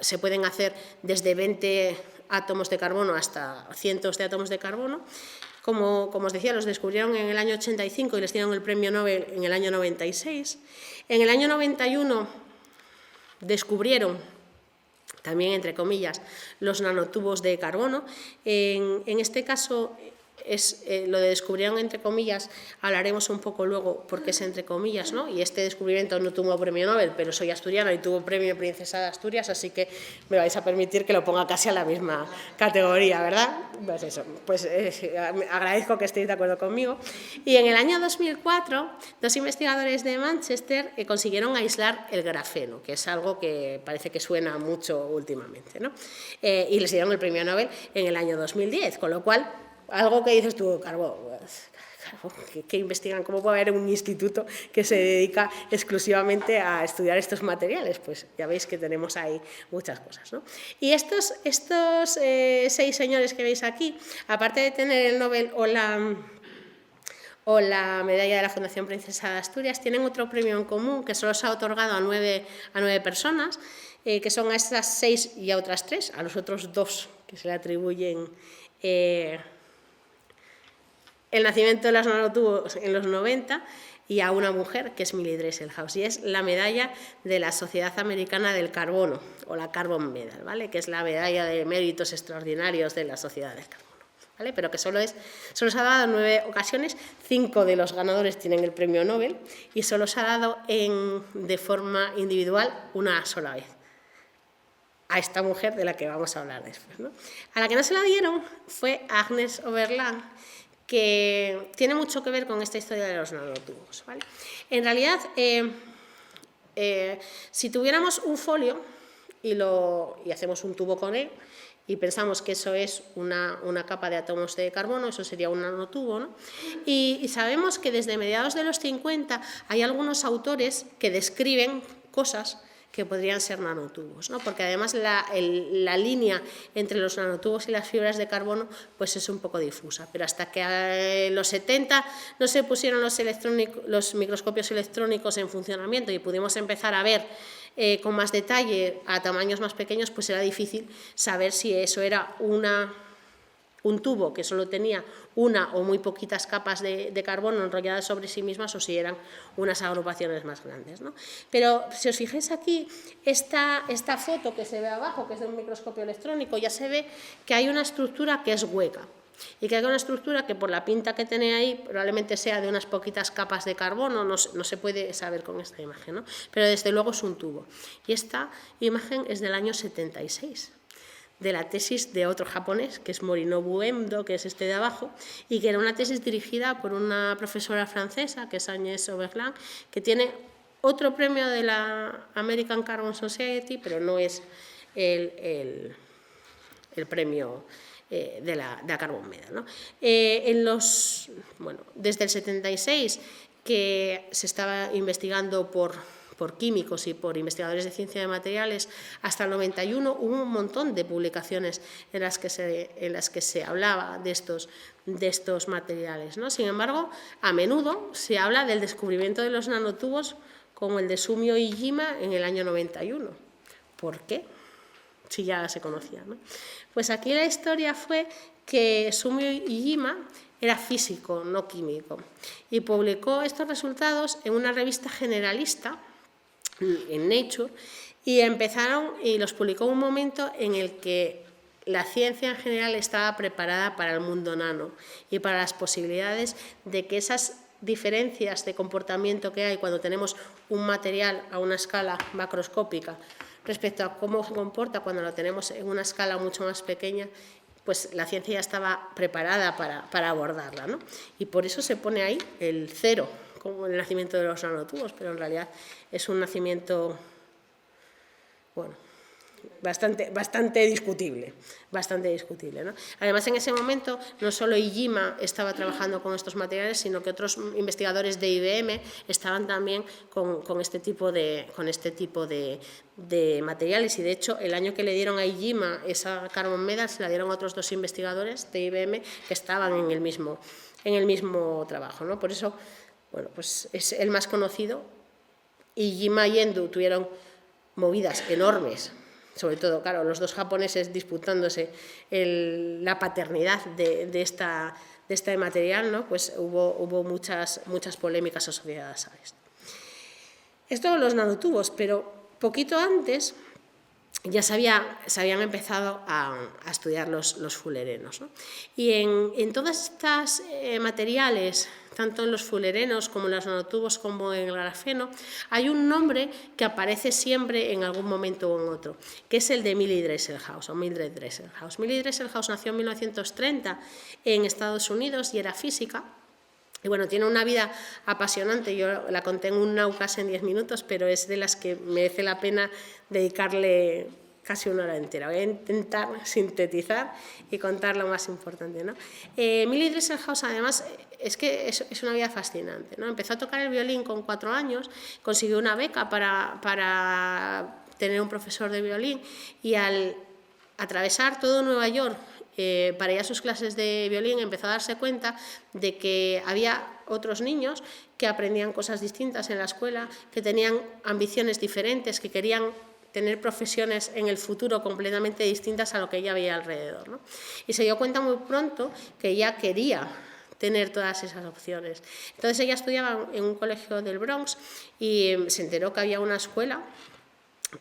se pueden hacer desde 20 átomos de carbono hasta cientos de átomos de carbono. Como os decía, los descubrieron en el año 85 y les dieron el premio Nobel en el año 96. En el año 91 descubrieron, también entre comillas, los nanotubos de carbono. En este caso lo de descubrieron entre comillas, hablaremos un poco luego porque es entre comillas, ¿no? Y este descubrimiento no tuvo premio Nobel, pero soy asturiana y tuvo premio Princesa de Asturias, así que me vais a permitir que lo ponga casi a la misma categoría, ¿verdad? Pues eso, agradezco que estéis de acuerdo conmigo. Y en el año 2004, 2 investigadores de Manchester consiguieron aislar el grafeno, que es algo que parece que suena mucho últimamente, ¿no? Y les dieron el premio Nobel en el año 2010, con lo cual algo que dices tú, ¿qué investigan? ¿Cómo puede haber un instituto que se dedica exclusivamente a estudiar estos materiales? Pues ya veis que tenemos ahí muchas cosas, ¿no? Y estos 6 señores que veis aquí, aparte de tener el Nobel o la medalla de la Fundación Princesa de Asturias, tienen otro premio en común que solo se ha otorgado a 9 personas, que son a estas 6 y a otras 3, a los otros 2 que se le atribuyen el nacimiento de los nanotubos en los 90 y a una mujer que es Millie Dresselhaus, y es la medalla de la Sociedad Americana del Carbono, o la Carbon Medal, ¿vale? Que es la medalla de méritos extraordinarios de la Sociedad del Carbono. ¿vale? Pero que solo se ha dado en 9 ocasiones, 5 de los ganadores tienen el premio Nobel y solo se ha dado de forma individual una sola vez. A esta mujer de la que vamos a hablar después, ¿no? A la que no se la dieron fue a Agnes Oberland, que tiene mucho que ver con esta historia de los nanotubos, ¿vale? En realidad, si tuviéramos un folio y hacemos un tubo con él, y pensamos que eso es una capa de átomos de carbono, eso sería un nanotubo, ¿no? Y sabemos que desde mediados de los 50 hay algunos autores que describen cosas que podrían ser nanotubos, ¿no? Porque además la línea entre los nanotubos y las fibras de carbono pues es un poco difusa, pero hasta que en los 70 no se pusieron los microscopios electrónicos en funcionamiento y pudimos empezar a ver con más detalle a tamaños más pequeños, pues era difícil saber si eso era un tubo que solo tenía una o muy poquitas capas de carbono enrolladas sobre sí mismas o si eran unas agrupaciones más grandes, ¿no? Pero si os fijáis aquí, esta foto que se ve abajo, que es de un microscopio electrónico, ya se ve que hay una estructura que es hueca y que hay una estructura que por la pinta que tiene ahí probablemente sea de unas poquitas capas de carbono, no se puede saber con esta imagen, ¿no? Pero desde luego es un tubo. Y esta imagen es del año 76. De la tesis de otro japonés, que es Morinobu Endo, que es este de abajo, y que era una tesis dirigida por una profesora francesa, que es Agnès Oberland, que tiene otro premio de la American Carbon Society, pero no es el premio de la Carbon Medal, ¿no? Desde el 76, que se estaba investigando por químicos y por investigadores de ciencia de materiales, hasta el 91 hubo un montón de publicaciones en las que se hablaba de estos materiales, ¿no? Sin embargo, a menudo se habla del descubrimiento de los nanotubos como el de Sumio Iijima en el año 91. ¿Por qué? Si ya se conocía, ¿no? Pues aquí la historia fue que Sumio Iijima era físico, no químico, y publicó estos resultados en una revista generalista, en Nature, y los publicó en un momento en el que la ciencia en general estaba preparada para el mundo nano y para las posibilidades de que esas diferencias de comportamiento que hay cuando tenemos un material a una escala macroscópica respecto a cómo se comporta cuando lo tenemos en una escala mucho más pequeña, pues la ciencia ya estaba preparada para abordarla, ¿no? Y por eso se pone ahí el 0, como el nacimiento de los nanotubos, pero en realidad es un nacimiento, bueno, bastante discutible, ¿no? Además, en ese momento no solo Iijima estaba trabajando con estos materiales, sino que otros investigadores de IBM estaban también con este tipo de materiales, y de hecho el año que le dieron a Iijima esa Carbon Medal se la dieron a otros 2 investigadores de IBM que estaban en el mismo trabajo, ¿no? Por eso, bueno, pues es el más conocido. Iijima y Endo tuvieron movidas enormes, sobre todo, claro, los 2 japoneses disputándose la paternidad de este material, ¿no? Pues hubo muchas polémicas asociadas a esto. Esto los nanotubos, pero poquito antes ya se habían empezado a estudiar los fullerenos, ¿no? Y en todas estas materiales, tanto en los fullerenos como en los nanotubos como en el grafeno, hay un nombre que aparece siempre en algún momento o en otro, que es el de Mildred Dresselhaus o Mildred Dresselhaus. Mildred Dresselhaus nació en 1930 en Estados Unidos y era física. Y bueno, tiene una vida apasionante, yo la conté en un Naucas en 10 minutos, pero es de las que merece la pena dedicarle casi 1 hora entera. Voy a intentar sintetizar y contar lo más importante, ¿no? Mildred Dresselhaus, además, es que es una vida fascinante, ¿no? Empezó a tocar el violín con 4 años, consiguió una beca para tener un profesor de violín, y al atravesar todo Nueva York para ir a sus clases de violín empezó a darse cuenta de que había otros niños que aprendían cosas distintas en la escuela, que tenían ambiciones diferentes, que querían tener profesiones en el futuro completamente distintas a lo que ella veía alrededor, ¿no? Y se dio cuenta muy pronto que ella quería tener todas esas opciones. Entonces ella estudiaba en un colegio del Bronx y se enteró que había una escuela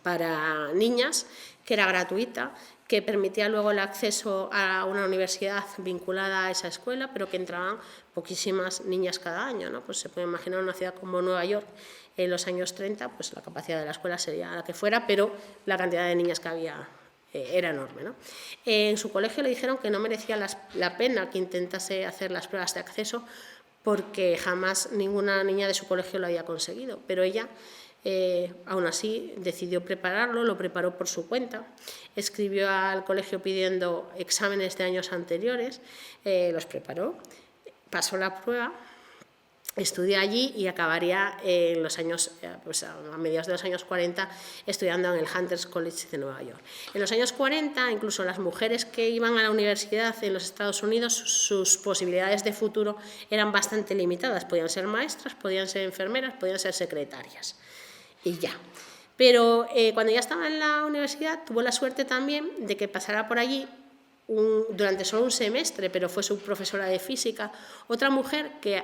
para niñas que era gratuita, que permitía luego el acceso a una universidad vinculada a esa escuela, pero que entraban poquísimas niñas cada año, ¿no? Pues se puede imaginar una ciudad como Nueva York en los años 30, pues la capacidad de la escuela sería la que fuera, pero la cantidad de niñas que había era enorme, ¿no? En su colegio le dijeron que no merecía la pena que intentase hacer las pruebas de acceso porque jamás ninguna niña de su colegio lo había conseguido, pero ella aún así decidió prepararlo, lo preparó por su cuenta, escribió al colegio pidiendo exámenes de años anteriores, los preparó, pasó la prueba, estudió allí y acabaría en los años, pues a mediados de los años 40 estudiando en el Hunter's College de Nueva York. En los años 40, incluso las mujeres que iban a la universidad en los Estados Unidos, sus posibilidades de futuro eran bastante limitadas. Podían ser maestras, podían ser enfermeras, podían ser secretarias y ya. Pero cuando ya estaba en la universidad tuvo la suerte también de que pasara por allí durante solo un semestre, pero fue su profesora de física, otra mujer que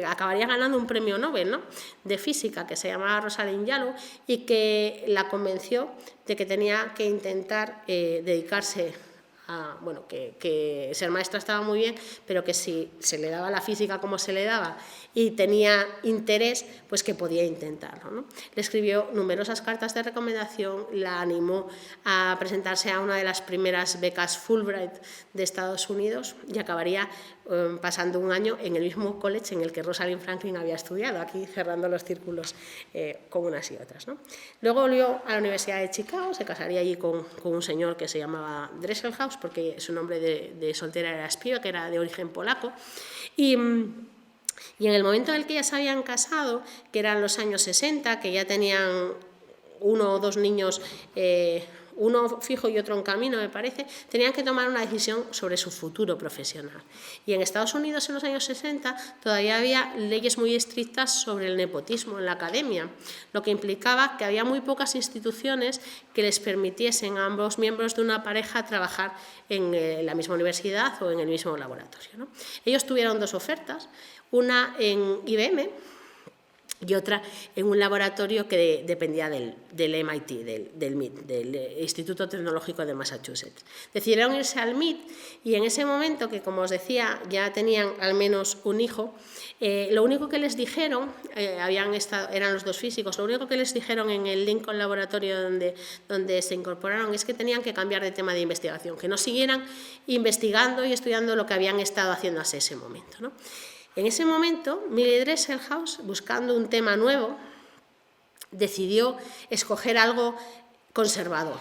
acabaría ganando un premio Nobel, ¿no?, de física, que se llamaba Rosalind Yalow, y que la convenció de que tenía que intentar dedicarse a, bueno, que ser maestra estaba muy bien, pero que si se le daba la física como se le daba y tenía interés, pues que podía intentarlo, ¿no? Le escribió numerosas cartas de recomendación, la animó a presentarse a una de las primeras becas Fulbright de Estados Unidos y acabaría pasando un año en el mismo college en el que Rosalind Franklin había estudiado, aquí cerrando los círculos con unas y otras, ¿no? Luego volvió a la Universidad de Chicago, se casaría allí con un señor que se llamaba Dresselhaus, porque su nombre de soltera era Spiva, que era de origen polaco, y en el momento en el que ya se habían casado, que eran los años 60, que ya tenían uno o dos niños, uno fijo y otro en camino, me parece, tenían que tomar una decisión sobre su futuro profesional. Y en Estados Unidos, en los años 60, todavía había leyes muy estrictas sobre el nepotismo en la academia, lo que implicaba que había muy pocas instituciones que les permitiesen a ambos miembros de una pareja trabajar en la misma universidad o en el mismo laboratorio, ¿no? Ellos tuvieron dos ofertas, una en IBM y otra en un laboratorio que dependía del MIT, del MIT, del Instituto Tecnológico de Massachusetts. Decidieron irse al MIT y en ese momento, que como os decía, ya tenían al menos un hijo, lo único que les dijeron, eran los dos físicos, lo único que les dijeron en el Lincoln Laboratorio donde se incorporaron es que tenían que cambiar de tema de investigación, que no siguieran investigando y estudiando lo que habían estado haciendo hasta ese momento, ¿no? En ese momento, Millie Dresselhaus, buscando un tema nuevo, decidió escoger algo conservador.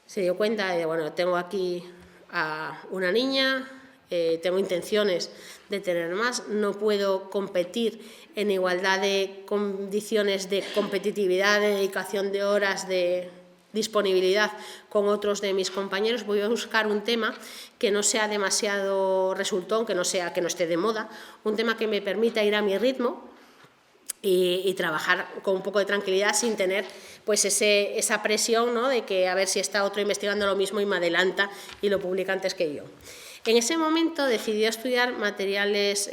Se dio cuenta de, bueno, tengo aquí a una niña, tengo intenciones de tener más, no puedo competir en igualdad de condiciones de competitividad, de dedicación de horas, de disponibilidad con otros de mis compañeros, voy a buscar un tema que no sea demasiado resultón, que no esté de moda, un tema que me permita ir a mi ritmo y trabajar con un poco de tranquilidad sin tener pues esa presión, ¿no?, de que a ver si está otro investigando lo mismo y me adelanta y lo publica antes que yo. En ese momento decidió estudiar materiales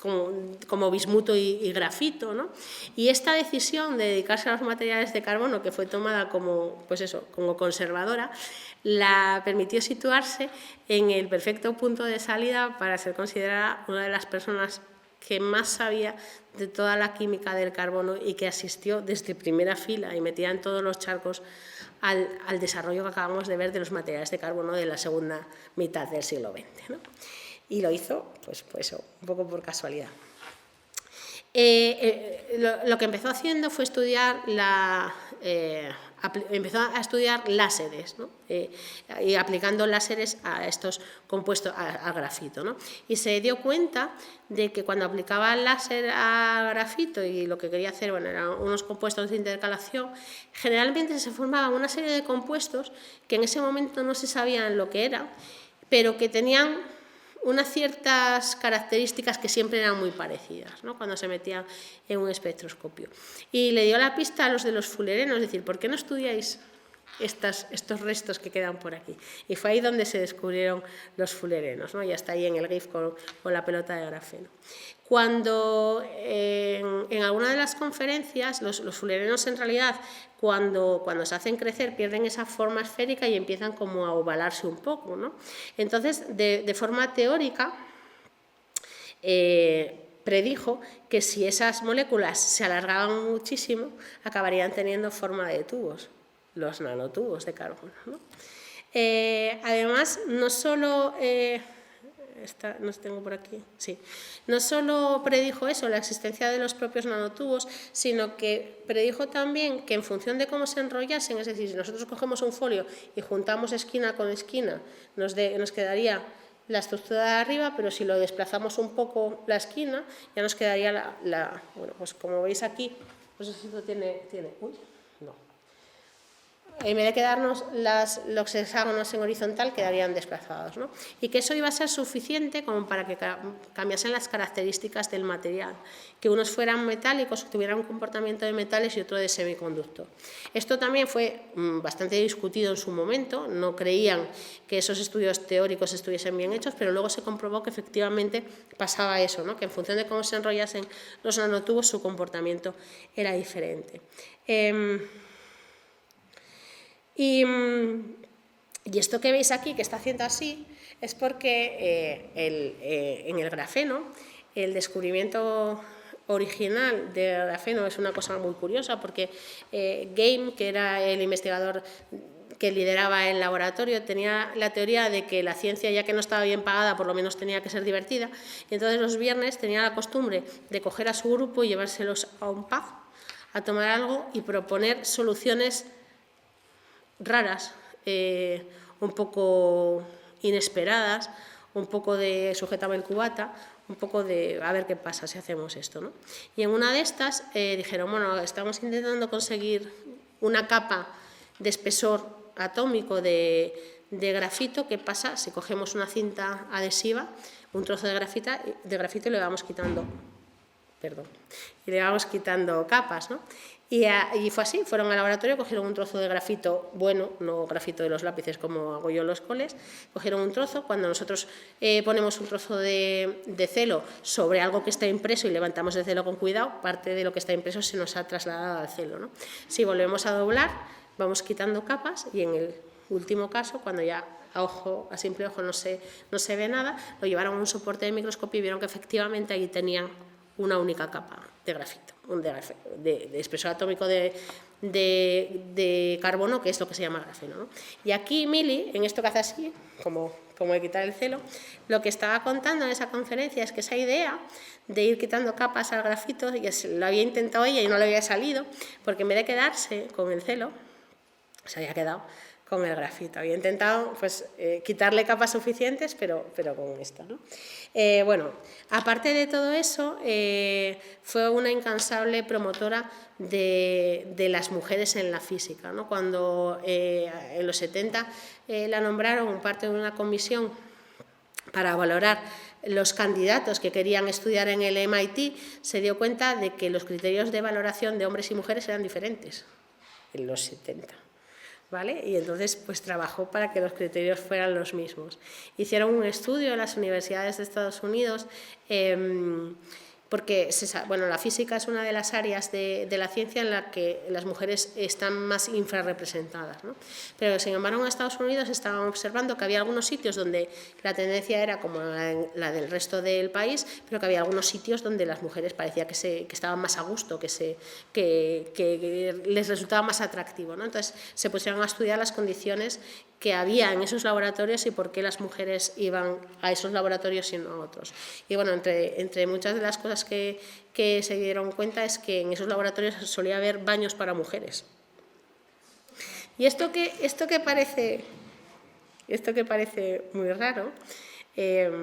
como bismuto y grafito, ¿no? Y esta decisión de dedicarse a los materiales de carbono, que fue tomada como conservadora, la permitió situarse en el perfecto punto de salida para ser considerada una de las personas que más sabía de toda la química del carbono y que asistió desde primera fila y metida en todos los charcos al desarrollo que acabamos de ver de los materiales de carbono de la segunda mitad del siglo XX, ¿no? Y lo hizo, pues eso, un poco por casualidad. Lo que empezó haciendo fue estudiar empezó a estudiar láseres, ¿no? Y aplicando láseres a estos compuestos, al grafito, ¿no? Y se dio cuenta de que cuando aplicaba el láser al grafito y lo que quería hacer, bueno, eran unos compuestos de intercalación, generalmente se formaban una serie de compuestos que en ese momento no se sabían lo que eran, pero que tenían unas ciertas características que siempre eran muy parecidas, ¿no?, cuando se metían en un espectroscopio. Y le dio la pista a los de los fullerenos, es decir, ¿por qué no estudiáis estos restos que quedan por aquí. Y fue ahí donde se descubrieron los fullerenos, ¿no? Y hasta ahí en el GIF con la pelota de grafeno. Cuando en alguna de las conferencias, los fullerenos en realidad, cuando se hacen crecer, pierden esa forma esférica y empiezan como a ovalarse un poco, ¿no? Entonces, de forma teórica, predijo que si esas moléculas se alargaban muchísimo, acabarían teniendo forma de tubos, los nanotubos de carbono, ¿no? Además, no solo... no tengo por aquí, sí. No solo predijo eso, la existencia de los propios nanotubos, sino que predijo también que en función de cómo se enrollasen, es decir, si nosotros cogemos un folio y juntamos esquina con esquina, nos quedaría la estructura de arriba, pero si lo desplazamos un poco la esquina, ya nos quedaría bueno, pues como veis aquí, pues esto tiene uy, no. En vez de quedarnos los hexágonos en horizontal, quedarían desplazados, ¿no? Y que eso iba a ser suficiente como para que cambiasen las características del material, que unos fueran metálicos, que tuvieran un comportamiento de metales y otro de semiconductor. Esto también fue bastante discutido en su momento, no creían que esos estudios teóricos estuviesen bien hechos, pero luego se comprobó que efectivamente pasaba eso, ¿no? Que en función de cómo se enrollasen los nanotubos, su comportamiento era diferente. Y esto que veis aquí, que está haciendo así, es porque en el grafeno, el descubrimiento original del grafeno es una cosa muy curiosa, porque Game, que era el investigador que lideraba el laboratorio, tenía la teoría de que la ciencia, ya que no estaba bien pagada, por lo menos tenía que ser divertida, y entonces los viernes tenía la costumbre de coger a su grupo y llevárselos a un pub, a tomar algo y proponer soluciones raras, un poco inesperadas, un poco de sujétame el cubata, un poco de a ver qué pasa si hacemos esto, ¿no? Y en una de estas dijeron, bueno, estamos intentando conseguir una capa de espesor atómico de grafito, ¿qué pasa si cogemos una cinta adhesiva, un trozo de grafito y le vamos quitando, y le vamos quitando capas, ¿no? Y fue así, fueron al laboratorio, cogieron un trozo de grafito bueno, no grafito de los lápices como hago yo en los coles, cogieron un trozo, cuando nosotros ponemos un trozo de celo sobre algo que está impreso y levantamos el celo con cuidado, parte de lo que está impreso se nos ha trasladado al celo, ¿no? Si volvemos a doblar, vamos quitando capas y en el último caso, cuando ya a simple ojo no se ve nada, lo llevaron a un soporte de microscopio y vieron que efectivamente ahí tenían una única capa de grafito, de espesor atómico de carbono, que es lo que se llama grafeno, ¿no? Y aquí Mili, en esto que hace así, como de quitar el celo, lo que estaba contando en esa conferencia es que esa idea de ir quitando capas al grafito, lo había intentado ella y no le había salido, porque en vez de quedarse con el celo, se había quedado con el grafito. Había intentado pues, quitarle capas suficientes, pero con esto, ¿no? Bueno, aparte de todo eso, fue una incansable promotora de las mujeres en la física, ¿no? Cuando en los 70 la nombraron parte de una comisión para valorar los candidatos que querían estudiar en el MIT, se dio cuenta de que los criterios de valoración de hombres y mujeres eran diferentes en los 70. ¿Vale? Y entonces pues trabajó para que los criterios fueran los mismos. Hicieron un estudio en las universidades de Estados Unidos porque bueno, la física es una de las áreas de la ciencia en la que las mujeres están más infrarrepresentadas, ¿no? Pero sin embargo en Estados Unidos estaban observando que había algunos sitios donde la tendencia era como la del resto del país, pero que había algunos sitios donde las mujeres parecía que estaban más a gusto, que les resultaba más atractivo, ¿no? Entonces se pusieron a estudiar las condiciones que había en esos laboratorios y por qué las mujeres iban a esos laboratorios y no a otros. Y bueno, entre muchas de las cosas que se dieron cuenta es que en esos laboratorios solía haber baños para mujeres. Y esto que parece muy raro, es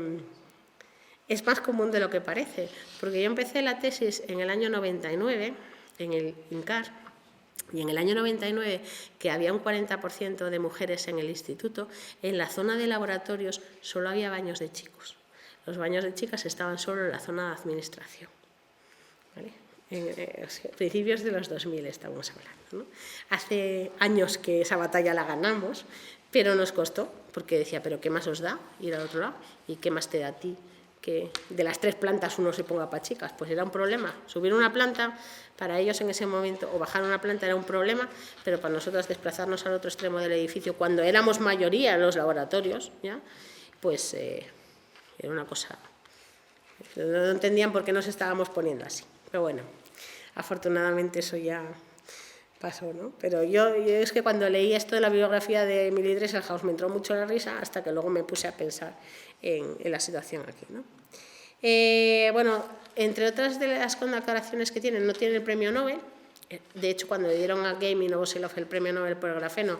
más común de lo que parece, porque yo empecé la tesis en el año 99, en el INCAR, y en el año 99, que había un 40% de mujeres en el instituto, en la zona de laboratorios solo había baños de chicos. Los baños de chicas estaban solo en la zona de administración, ¿vale? principios de los 2000 estamos hablando, ¿no? Hace años que esa batalla la ganamos, pero nos costó, porque decía, pero ¿qué más os da ir al otro lado? ¿Y qué más te da a ti que de las 3 plantas uno se ponga para chicas? Pues era un problema. Subir una planta, para ellos en ese momento, o bajar una planta era un problema, pero para nosotros desplazarnos al otro extremo del edificio, cuando éramos mayoría en los laboratorios, ¿ya? Pues era una cosa... No entendían por qué nos estábamos poniendo así. Pero bueno, afortunadamente eso ya pasó, ¿no? Pero yo es que cuando leí esto de la biografía de Emily Dresselhaus me entró mucho la risa hasta que luego me puse a pensar en la situación aquí, ¿no? Bueno, entre otras de las condecoraciones que tienen, no tiene el premio Nobel. De hecho, cuando le dieron a Gamy Novoselov el premio Nobel por el grafeno,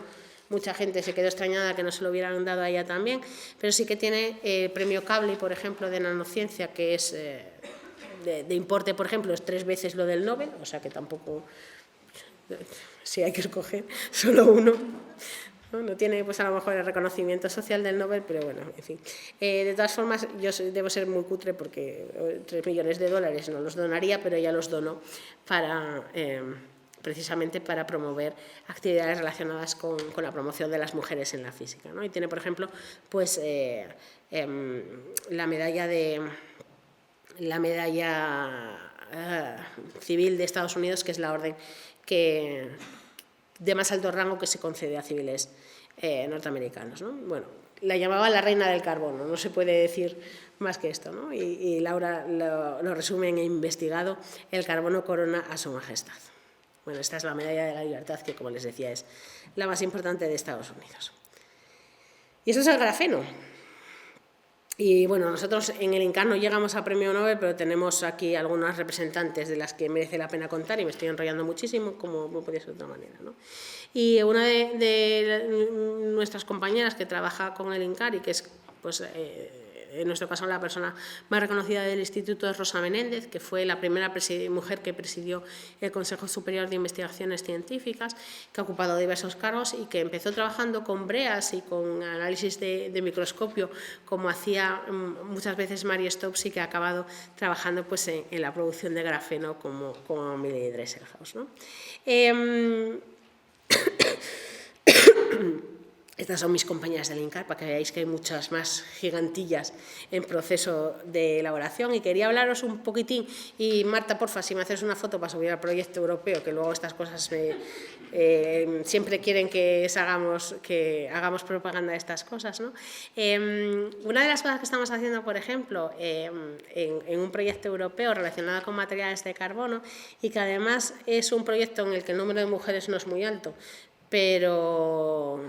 mucha gente se quedó extrañada que no se lo hubieran dado a ella también, pero sí que tiene el premio Kavli, por ejemplo, de nanociencia, que es de importe, por ejemplo, es 3 veces lo del Nobel, o sea que tampoco, si hay que escoger solo uno, no tiene pues a lo mejor el reconocimiento social del Nobel, pero bueno, en fin. De todas formas, yo debo ser muy cutre porque 3 millones de dólares no los donaría, pero ella los donó para... precisamente para promover actividades relacionadas con la promoción de las mujeres en la física, ¿no? Y tiene, por ejemplo, pues la medalla civil de Estados Unidos, que es la orden de más alto rango que se concede a civiles norteamericanos, ¿no? Bueno, la llamaban la reina del carbono, no se puede decir más que esto, ¿no? Y Laura lo resume en investigado: el carbono corona a su majestad. Bueno, esta es la medalla de la libertad, que, como les decía, es la más importante de Estados Unidos. Y eso es el grafeno. Y bueno, nosotros en el INCAR no llegamos a premio Nobel, pero tenemos aquí algunas representantes de las que merece la pena contar, y me estoy enrollando muchísimo, como no podía ser de otra manera, ¿no? Y una de nuestras compañeras que trabaja con el INCAR y que es, pues, en nuestro caso la persona más reconocida del instituto, es Rosa Menéndez, que fue la primera mujer que presidió el Consejo Superior de Investigaciones Científicas, que ha ocupado diversos cargos y que empezó trabajando con breas y con análisis de microscopio, como hacía muchas veces Mary Stopes, y que ha acabado trabajando pues en la producción de grafeno como Emily Dresselhaus, ¿no? Estas son mis compañeras del INCAR, para que veáis que hay muchas más gigantillas en proceso de elaboración. Y quería hablaros un poquitín, y Marta, porfa, si me haces una foto para subir al proyecto europeo, que luego estas cosas siempre quieren que hagamos propaganda de estas cosas, ¿no? Una de las cosas que estamos haciendo, por ejemplo, en un proyecto europeo relacionado con materiales de carbono, y que además es un proyecto en el que el número de mujeres no es muy alto, pero...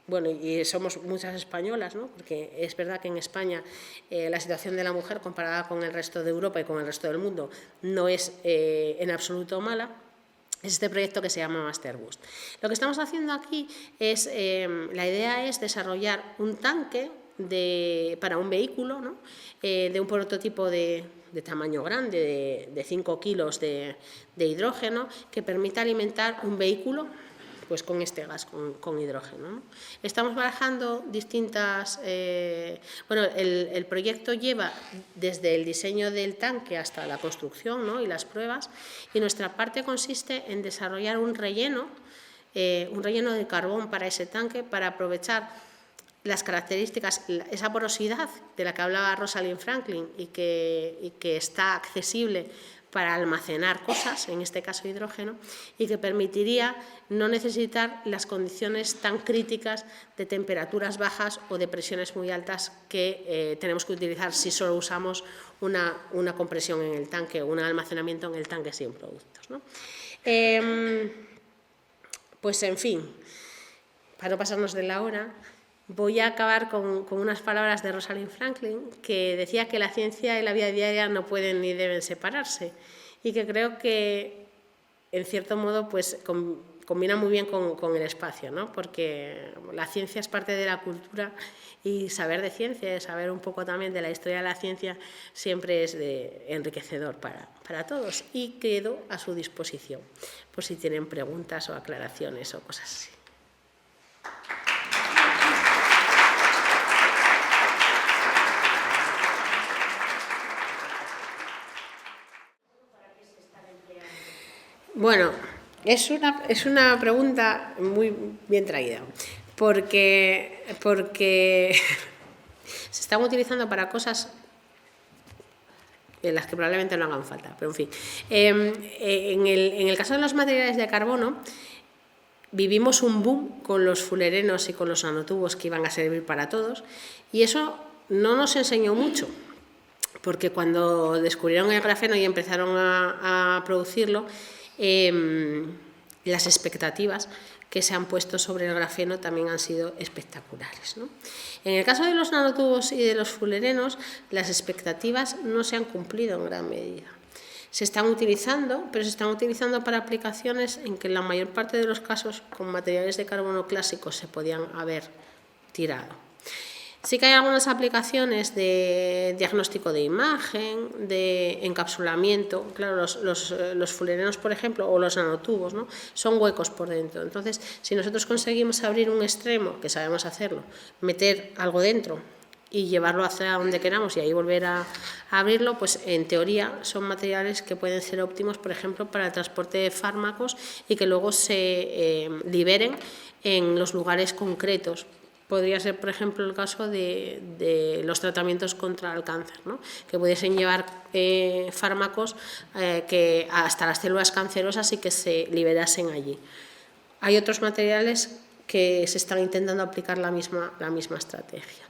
Bueno, y somos muchas españolas, ¿no? Porque es verdad que en España la situación de la mujer, comparada con el resto de Europa y con el resto del mundo, no es en absoluto mala. Es este proyecto que se llama Masterboost. Lo que estamos haciendo aquí es, la idea es desarrollar un tanque para un vehículo, ¿no? De un prototipo de tamaño grande, de 5 kilos de hidrógeno, que permita alimentar un vehículo pues con este gas, con hidrógeno, ¿no? Estamos barajando distintas... bueno, el proyecto lleva desde el diseño del tanque hasta la construcción, ¿no? Y las pruebas, y nuestra parte consiste en desarrollar un relleno de carbón para ese tanque, para aprovechar las características, esa porosidad de la que hablaba Rosalind Franklin y que está accesible para almacenar cosas, en este caso hidrógeno, y que permitiría no necesitar las condiciones tan críticas de temperaturas bajas o de presiones muy altas que tenemos que utilizar si solo usamos una compresión en el tanque o un almacenamiento en el tanque sin productos, ¿no? Pues en fin, para no pasarnos de la hora, voy a acabar con unas palabras de Rosalind Franklin, que decía que la ciencia y la vida diaria no pueden ni deben separarse, y que creo que, en cierto modo, pues combina muy bien con el espacio, ¿no? Porque la ciencia es parte de la cultura, y saber de ciencia, saber un poco también de la historia de la ciencia, siempre es enriquecedor para todos, y quedo a su disposición por si tienen preguntas o aclaraciones o cosas así. Bueno, es una pregunta muy bien traída, porque se están utilizando para cosas en las que probablemente no hagan falta, pero en fin. En el caso de los materiales de carbono, vivimos un boom con los fulerenos y con los nanotubos que iban a servir para todos, y eso no nos enseñó mucho, porque cuando descubrieron el grafeno y empezaron a producirlo, las expectativas que se han puesto sobre el grafeno también han sido espectaculares, ¿no? En el caso de los nanotubos y de los fulerenos, las expectativas no se han cumplido en gran medida. Se están utilizando, pero se están utilizando para aplicaciones en que en la mayor parte de los casos con materiales de carbono clásicos se podían haber tirado. Sí que hay algunas aplicaciones de diagnóstico de imagen, de encapsulamiento. Claro, los fulerenos, por ejemplo, o los nanotubos, ¿no?, son huecos por dentro. Entonces, si nosotros conseguimos abrir un extremo, que sabemos hacerlo, meter algo dentro y llevarlo hacia donde queramos y ahí volver a abrirlo, pues en teoría son materiales que pueden ser óptimos, por ejemplo, para el transporte de fármacos y que luego se liberen en los lugares concretos. Podría ser, por ejemplo, el caso de los tratamientos contra el cáncer, ¿no?, que pudiesen llevar fármacos que hasta las células cancerosas y que se liberasen allí. Hay otros materiales que se están intentando aplicar la misma estrategia.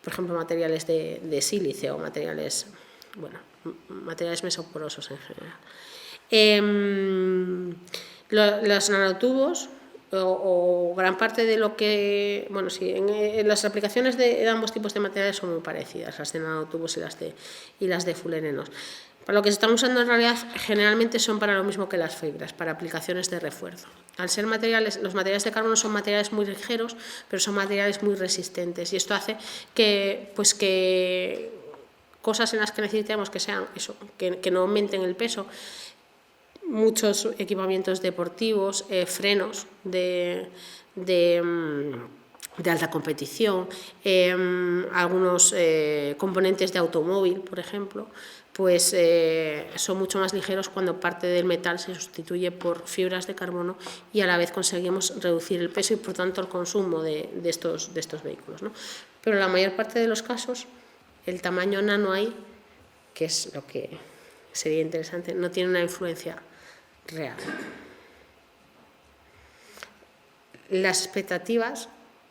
Por ejemplo, materiales de sílice o materiales mesoporosos en general. Los nanotubos, o gran parte de lo que... Bueno, sí, las aplicaciones de ambos tipos de materiales son muy parecidas, las de nanotubos y las de fulerenos. Para lo que se están usando en realidad generalmente son para lo mismo que las fibras, para aplicaciones de refuerzo. Al ser materiales, los materiales de carbono son materiales muy ligeros, pero son materiales muy resistentes, y esto hace que cosas en las que necesitemos que sean eso, que no aumenten el peso, muchos equipamientos deportivos, frenos de alta competición, algunos componentes de automóvil, por ejemplo, pues son mucho más ligeros cuando parte del metal se sustituye por fibras de carbono, y a la vez conseguimos reducir el peso y por tanto el consumo de estos vehículos, ¿no? Pero en la mayor parte de los casos el tamaño nano ahí, que es lo que sería interesante, no tiene una influencia real. Las expectativas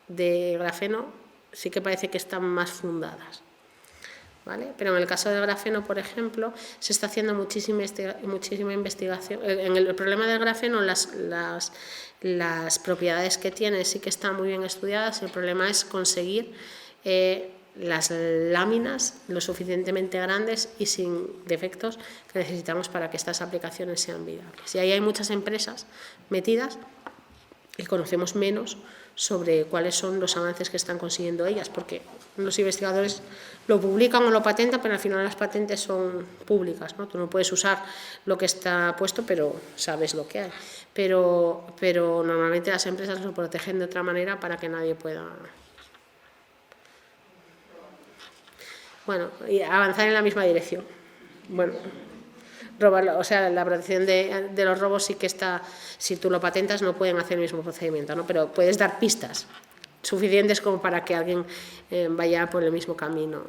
de grafeno sí que parece que están más fundadas, ¿vale? Pero en el caso del grafeno, por ejemplo, se está haciendo muchísima investigación. En el problema del grafeno, las propiedades que tiene sí que están muy bien estudiadas. El problema es conseguir las láminas lo suficientemente grandes y sin defectos que necesitamos para que estas aplicaciones sean viables. Y ahí hay muchas empresas metidas y conocemos menos sobre cuáles son los avances que están consiguiendo ellas, porque los investigadores lo publican o lo patentan, pero al final las patentes son públicas, ¿no? Tú no puedes usar lo que está puesto, pero sabes lo que hay. Pero normalmente las empresas lo protegen de otra manera para que nadie pueda... Bueno, y avanzar en la misma dirección. Bueno, robarlo, o sea, la protección de los robos sí que está, si tú lo patentas no pueden hacer el mismo procedimiento, ¿no? Pero puedes dar pistas suficientes como para que alguien vaya por el mismo camino.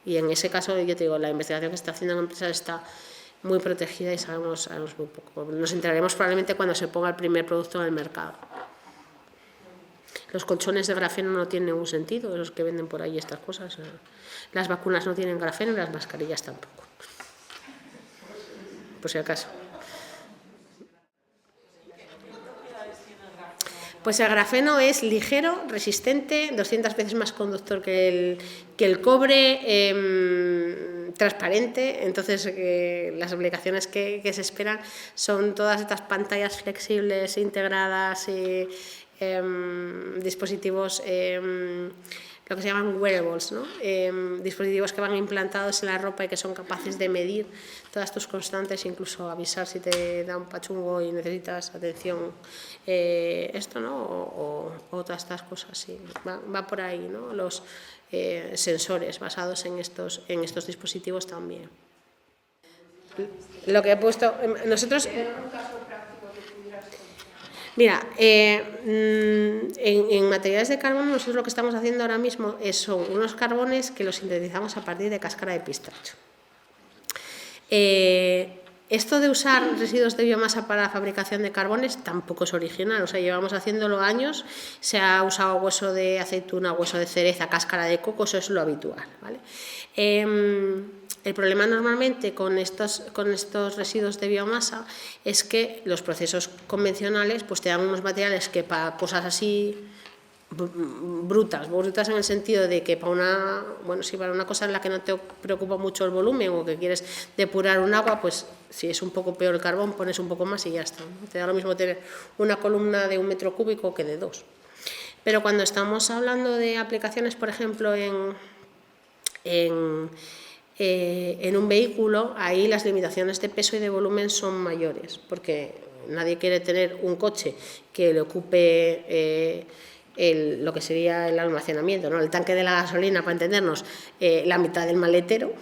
Y en ese caso, yo te digo, la investigación que se está haciendo en empresas está muy protegida y sabemos muy poco. Nos enteraremos probablemente cuando se ponga el primer producto en el mercado. Los colchones de grafeno no tienen ningún sentido, los que venden por ahí estas cosas. Las vacunas no tienen grafeno y las mascarillas tampoco. Por si acaso. Pues el grafeno es ligero, resistente, 200 veces más conductor que el cobre, transparente. Entonces las aplicaciones que se esperan son todas estas pantallas flexibles, integradas, y dispositivos, lo que se llaman wearables, ¿no? Dispositivos que van implantados en la ropa y que son capaces de medir todas tus constantes, incluso avisar si te da un pachungo y necesitas atención, esto, ¿no? O todas estas cosas, sí. Va por ahí, ¿no? Los sensores basados en estos dispositivos también. Lo que he puesto, nosotros... Mira, en materiales de carbono nosotros lo que estamos haciendo ahora mismo son unos carbones que los sintetizamos a partir de cáscara de pistacho. Esto de usar residuos de biomasa para la fabricación de carbones tampoco es original, o sea, llevamos haciéndolo años, se ha usado hueso de aceituna, hueso de cereza, cáscara de coco, eso es lo habitual, ¿vale? El problema normalmente con estos residuos de biomasa es que los procesos convencionales pues te dan unos materiales que para cosas así brutas en el sentido de que para una cosa en la que no te preocupa mucho el volumen o que quieres depurar un agua, pues si es un poco peor el carbón pones un poco más y ya está, ¿no? Te da lo mismo tener una columna de 1 metro cúbico que de 2. Pero cuando estamos hablando de aplicaciones, por ejemplo, en un vehículo, ahí las limitaciones de peso y de volumen son mayores, porque nadie quiere tener un coche que le ocupe lo que sería el almacenamiento, ¿no? El tanque de la gasolina, para entendernos, la mitad del maletero,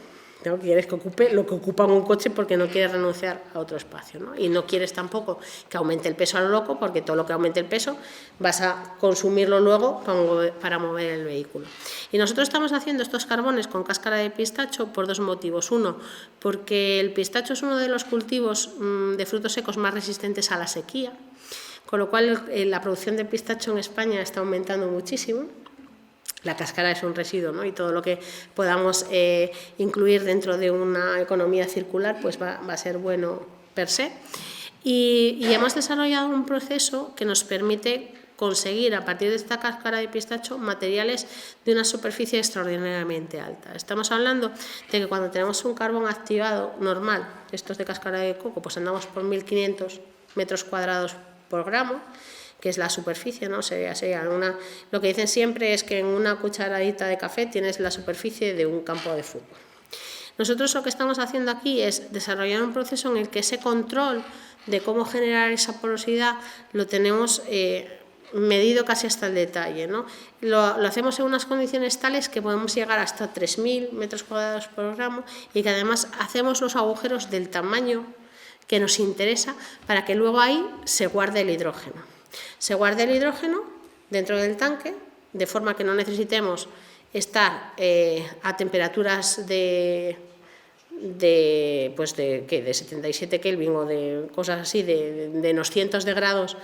¿no? Quieres que ocupe lo que ocupa un coche porque no quieres renunciar a otro espacio, ¿no? Y no quieres tampoco que aumente el peso a lo loco, porque todo lo que aumente el peso vas a consumirlo luego para mover el vehículo. Y nosotros estamos haciendo estos carbones con cáscara de pistacho por 2 motivos. Uno, porque el pistacho es uno de los cultivos de frutos secos más resistentes a la sequía, con lo cual la producción de pistacho en España está aumentando muchísimo. La cáscara es un residuo, ¿no? Y todo lo que podamos incluir dentro de una economía circular pues va a ser bueno per se. Y hemos desarrollado un proceso que nos permite conseguir a partir de esta cáscara de pistacho materiales de una superficie extraordinariamente alta. Estamos hablando de que cuando tenemos un carbón activado normal, estos de cáscara de coco, pues andamos por 1500 metros cuadrados por gramo, que es la superficie, ¿no? Lo que dicen siempre es que en una cucharadita de café tienes la superficie de un campo de fútbol. Nosotros lo que estamos haciendo aquí es desarrollar un proceso en el que ese control de cómo generar esa porosidad lo tenemos medido casi hasta el detalle, ¿no? Lo hacemos en unas condiciones tales que podemos llegar hasta 3000 metros cuadrados por gramo y que además hacemos los agujeros del tamaño que nos interesa para que luego ahí se guarde el hidrógeno. Se guarde el hidrógeno dentro del tanque, de forma que no necesitemos estar a temperaturas de 77 Kelvin o de cosas así, de unos cientos de grados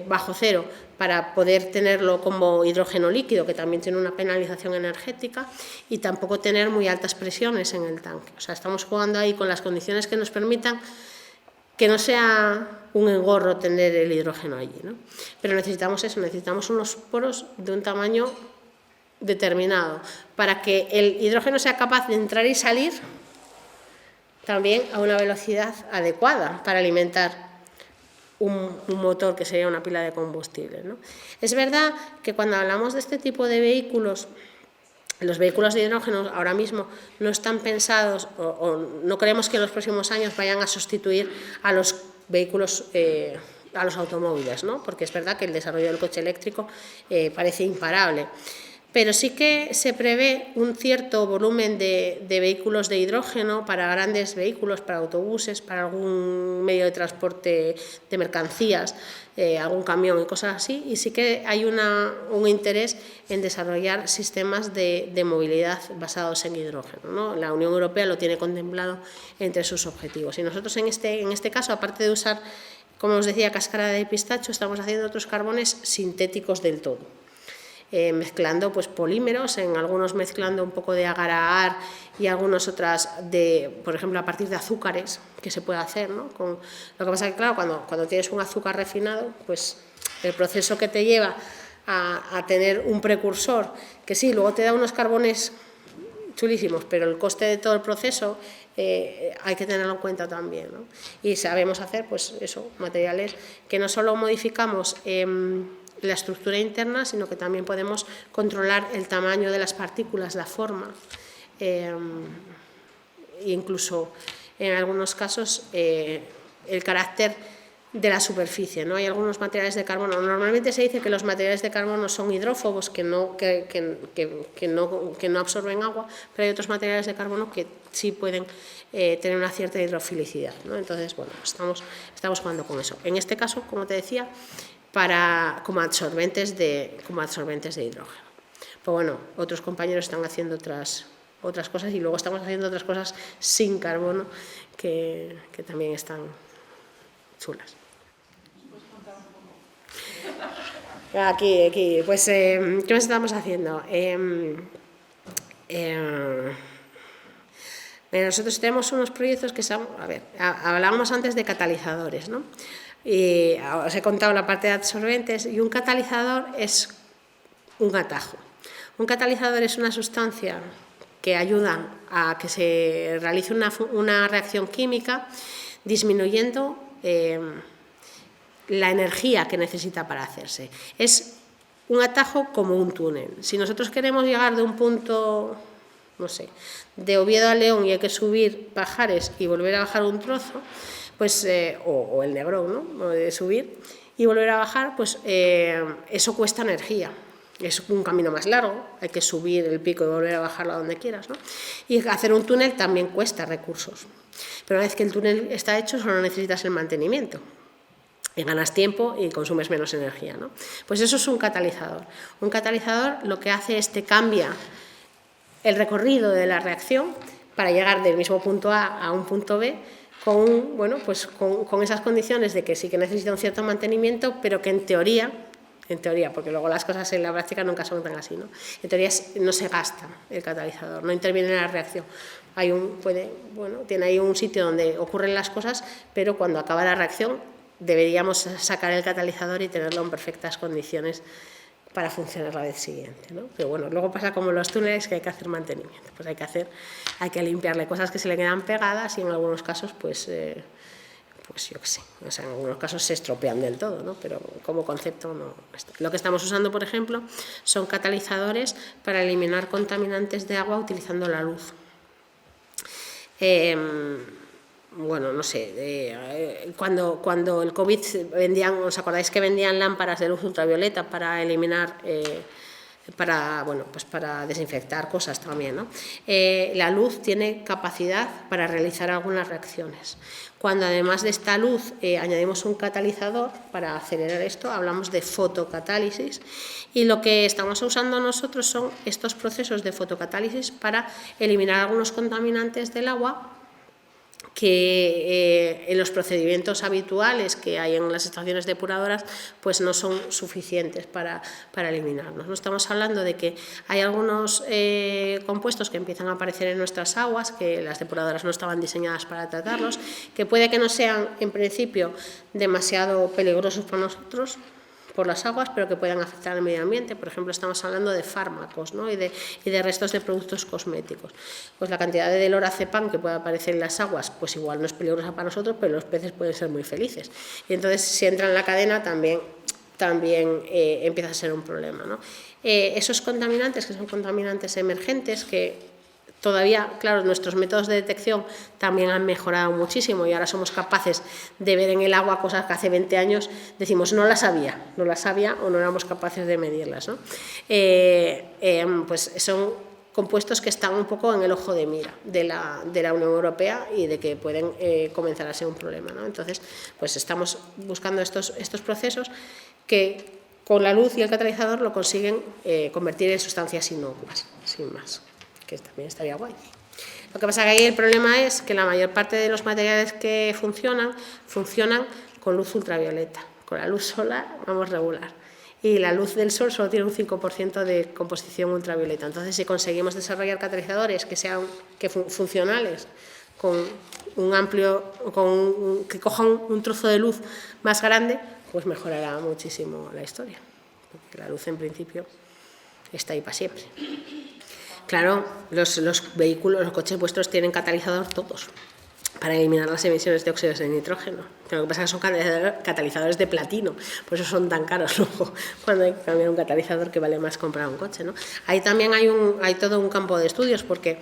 bajo cero, para poder tenerlo como hidrógeno líquido, que también tiene una penalización energética, y tampoco tener muy altas presiones en el tanque. O sea, estamos jugando ahí con las condiciones que nos permitan que no sea un engorro tener el hidrógeno allí, ¿no? Pero necesitamos eso, necesitamos unos poros de un tamaño determinado para que el hidrógeno sea capaz de entrar y salir también a una velocidad adecuada para alimentar un motor que sería una pila de combustible, ¿no? Es verdad que cuando hablamos de este tipo de vehículos, los vehículos de hidrógeno ahora mismo no están pensados o no creemos que en los próximos años vayan a sustituir a los vehículos, a los automóviles, ¿no? Porque es verdad que el desarrollo del coche eléctrico parece imparable. Pero sí que se prevé un cierto volumen de vehículos de hidrógeno para grandes vehículos, para autobuses, para algún medio de transporte de mercancías, algún camión y cosas así, y sí que hay un interés en desarrollar sistemas de movilidad basados en hidrógeno, ¿no? La Unión Europea lo tiene contemplado entre sus objetivos. Y nosotros en este caso, aparte de usar, como os decía, cáscara de pistacho, estamos haciendo otros carbones sintéticos del todo. Mezclando pues polímeros, en algunos mezclando un poco de agar-agar y algunas otras por ejemplo, a partir de azúcares que se puede hacer, ¿no? Lo que pasa es que, claro, cuando tienes un azúcar refinado, pues el proceso que te lleva a tener un precursor, que sí, luego te da unos carbones chulísimos, pero el coste de todo el proceso hay que tenerlo en cuenta también, ¿no? Y sabemos hacer, pues eso, materiales que no solo modificamos la estructura interna, sino que también podemos controlar el tamaño de las partículas, la forma, e incluso en algunos casos el carácter de la superficie, ¿no? Hay algunos materiales de carbono. Normalmente se dice que los materiales de carbono son hidrófobos, que no absorben agua, pero hay otros materiales de carbono que sí pueden tener una cierta hidrofilicidad, ¿no? Entonces, bueno, estamos jugando con eso. En este caso, como te decía, como absorbentes de hidrógeno. Pues bueno, otros compañeros están haciendo otras cosas y luego estamos haciendo otras cosas sin carbono que también están chulas. Aquí, pues, ¿qué más estamos haciendo? Nosotros tenemos unos proyectos que son, hablábamos antes de catalizadores, ¿no? Y os he contado la parte de absorbentes, y un catalizador es un atajo. Un catalizador es una sustancia que ayuda a que se realice una reacción química disminuyendo la energía que necesita para hacerse. Es un atajo como un túnel. Si nosotros queremos llegar de un punto, no sé, de Oviedo a León y hay que subir Pajares y volver a bajar un trozo, pues, o el Negrón, ¿no? De subir y volver a bajar, pues eso cuesta energía. Es un camino más largo, hay que subir el pico y volver a bajarlo a donde quieras, ¿no? Y hacer un túnel también cuesta recursos. Pero una vez que el túnel está hecho, solo necesitas el mantenimiento. Y ganas tiempo y consumes menos energía, ¿no? Pues eso es un catalizador. Un catalizador lo que hace es que cambia el recorrido de la reacción para llegar del mismo punto A a un punto B con esas condiciones de que sí que necesita un cierto mantenimiento, pero que en teoría, porque luego las cosas en la práctica nunca son tan así, ¿no? En teoría no se gasta el catalizador, no interviene en la reacción. Tiene ahí un sitio donde ocurren las cosas, pero cuando acaba la reacción deberíamos sacar el catalizador y tenerlo en perfectas condiciones para funcionar la vez siguiente, ¿no? Pero bueno, luego pasa como los túneles, que hay que hacer mantenimiento, pues hay que limpiarle cosas que se le quedan pegadas y en algunos casos pues yo qué sé, o sea, en algunos casos se estropean del todo, ¿no? Pero como concepto no. Lo que estamos usando, por ejemplo, son catalizadores para eliminar contaminantes de agua utilizando la luz. Bueno, no sé, cuando el COVID ¿os acordáis que vendían lámparas de luz ultravioleta para eliminar, para desinfectar cosas también, ¿no? La luz tiene capacidad para realizar algunas reacciones. Cuando además de esta luz añadimos un catalizador para acelerar esto, hablamos de fotocatálisis, y lo que estamos usando nosotros son estos procesos de fotocatálisis para eliminar algunos contaminantes del agua que en los procedimientos habituales que hay en las estaciones depuradoras pues no son suficientes para eliminarlos. No estamos hablando de que hay algunos compuestos que empiezan a aparecer en nuestras aguas, que las depuradoras no estaban diseñadas para tratarlos, que puede que no sean en principio demasiado peligrosos para nosotros, por las aguas, pero que puedan afectar al medio ambiente. Por ejemplo, estamos hablando de fármacos, ¿no? y de restos de productos cosméticos. Pues la cantidad de lorazepam que puede aparecer en las aguas, pues igual no es peligrosa para nosotros, pero los peces pueden ser muy felices. Y entonces, si entra en la cadena, también empieza a ser un problema, ¿no? Esos contaminantes, que son contaminantes emergentes, que todavía, claro, nuestros métodos de detección también han mejorado muchísimo y ahora somos capaces de ver en el agua cosas que hace 20 años decimos no las sabía o no éramos capaces de medirlas, ¿no? Pues son compuestos que están un poco en el ojo de mira de la Unión Europea y de que pueden comenzar a ser un problema, ¿no? Entonces, pues estamos buscando estos procesos que con la luz y el catalizador lo consiguen convertir en sustancias inocuas, sin más, que también estaría guay. Lo que pasa que ahí el problema es que la mayor parte de los materiales que funcionan con luz ultravioleta. Con la luz solar vamos regular. Y la luz del sol solo tiene un 5% de composición ultravioleta. Entonces, si conseguimos desarrollar catalizadores que sean funcionales, con un amplio, que cojan un trozo de luz más grande, pues mejorará muchísimo la historia. Porque la luz, en principio, está ahí para siempre. Claro, los vehículos, los coches vuestros tienen catalizador todos para eliminar las emisiones de óxidos de nitrógeno. Lo que pasa es que son catalizadores de platino, por eso son tan caros luego cuando hay que cambiar un catalizador, que vale más comprar un coche, ¿no? Ahí también hay todo un campo de estudios, porque